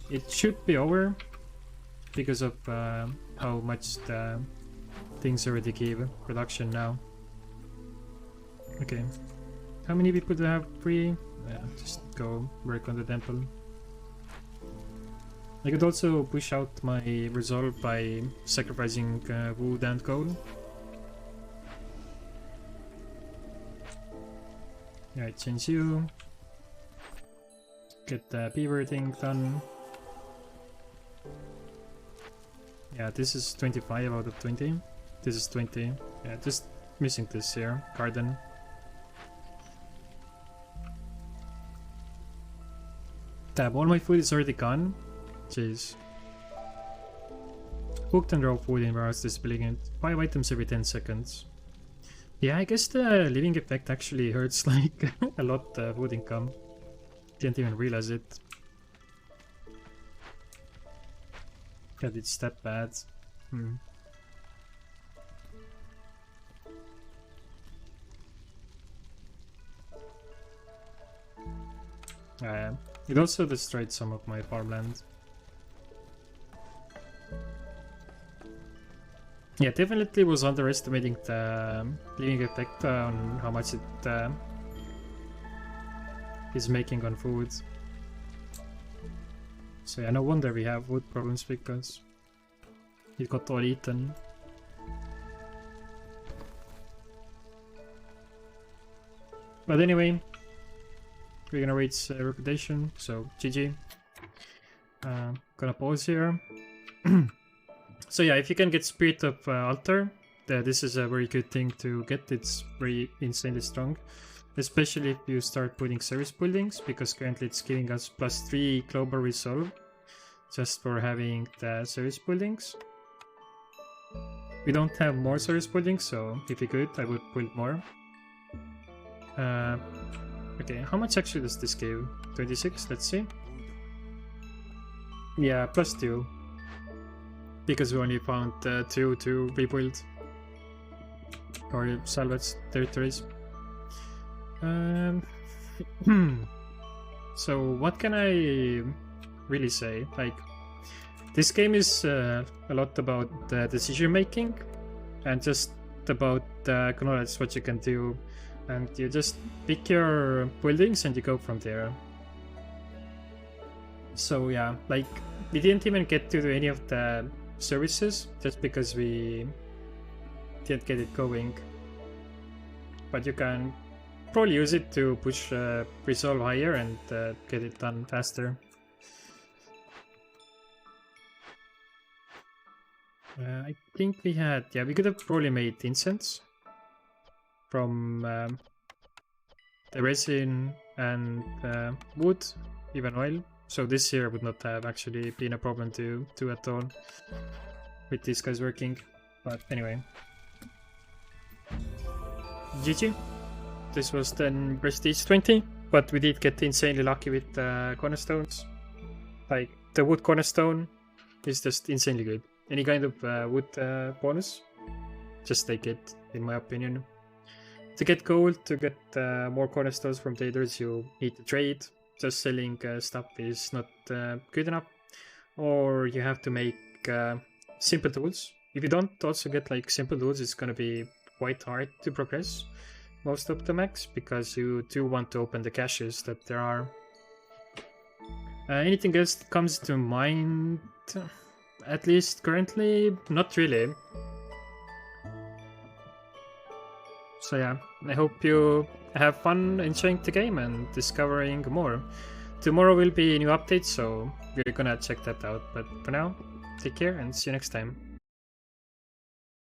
it should be over because of how much the things already give production now. Okay, how many people do I have free? Just go work on the temple. I could also push out my resolve by sacrificing wood and coal. Alright, change you. Get the beaver thing done. Yeah, this is 25 out of 20. This is 20. Yeah, just missing this here. Garden. Tab, all my food is already gone. Jeez. Cooked and raw food in warehouse displaying it. 5 items every 10 seconds. Yeah, I guess the living effect actually hurts like a lot food income. Didn't even realize it. God, it's that bad. It also destroyed some of my farmland. Yeah, definitely was underestimating the living effect on how much it is making on food. So yeah, no wonder we have food problems because it got all eaten. But anyway, we're gonna reach reputation, so GG. Gonna pause here. So yeah, if you can get Spirit of Altar, this is a very good thing to get. It's very insanely strong, especially if you start putting service buildings, because currently it's giving us +3 global resolve just for having the service buildings. We don't have more service buildings, so if we could, I would build more. Okay, how much actually does this give? 26, let's see. Yeah, +2. Because we only found 2 to rebuild. or salvage territories. So what can I really say? Like, this game is a lot about decision making and just about acknowledge what you can do, and you just pick your buildings and you go from there. So yeah, like, we didn't even get to do any of the services just because we didn't get it going, but you can probably use it to push resolve higher and get it done faster. I think we could have probably made incense from the resin and wood, even oil. So this here would not have actually been a problem to do at all with these guys working. But anyway, GG. This was then Prestige 20, but we did get insanely lucky with cornerstones. Like, the wood cornerstone is just insanely good. Any kind of wood bonus, just take it, in my opinion. To get gold, to get more cornerstones from traders, you need to trade. Just selling stuff is not good enough. Or you have to make simple tools. If you don't also get like simple tools, it's gonna be quite hard to progress most of the max, because you do want to open the caches that there are. Anything else that comes to mind? At least currently, not really. So yeah, I hope you have fun enjoying the game and discovering more. Tomorrow will be new updates, so we're gonna check that out. But for now, take care and see you next time.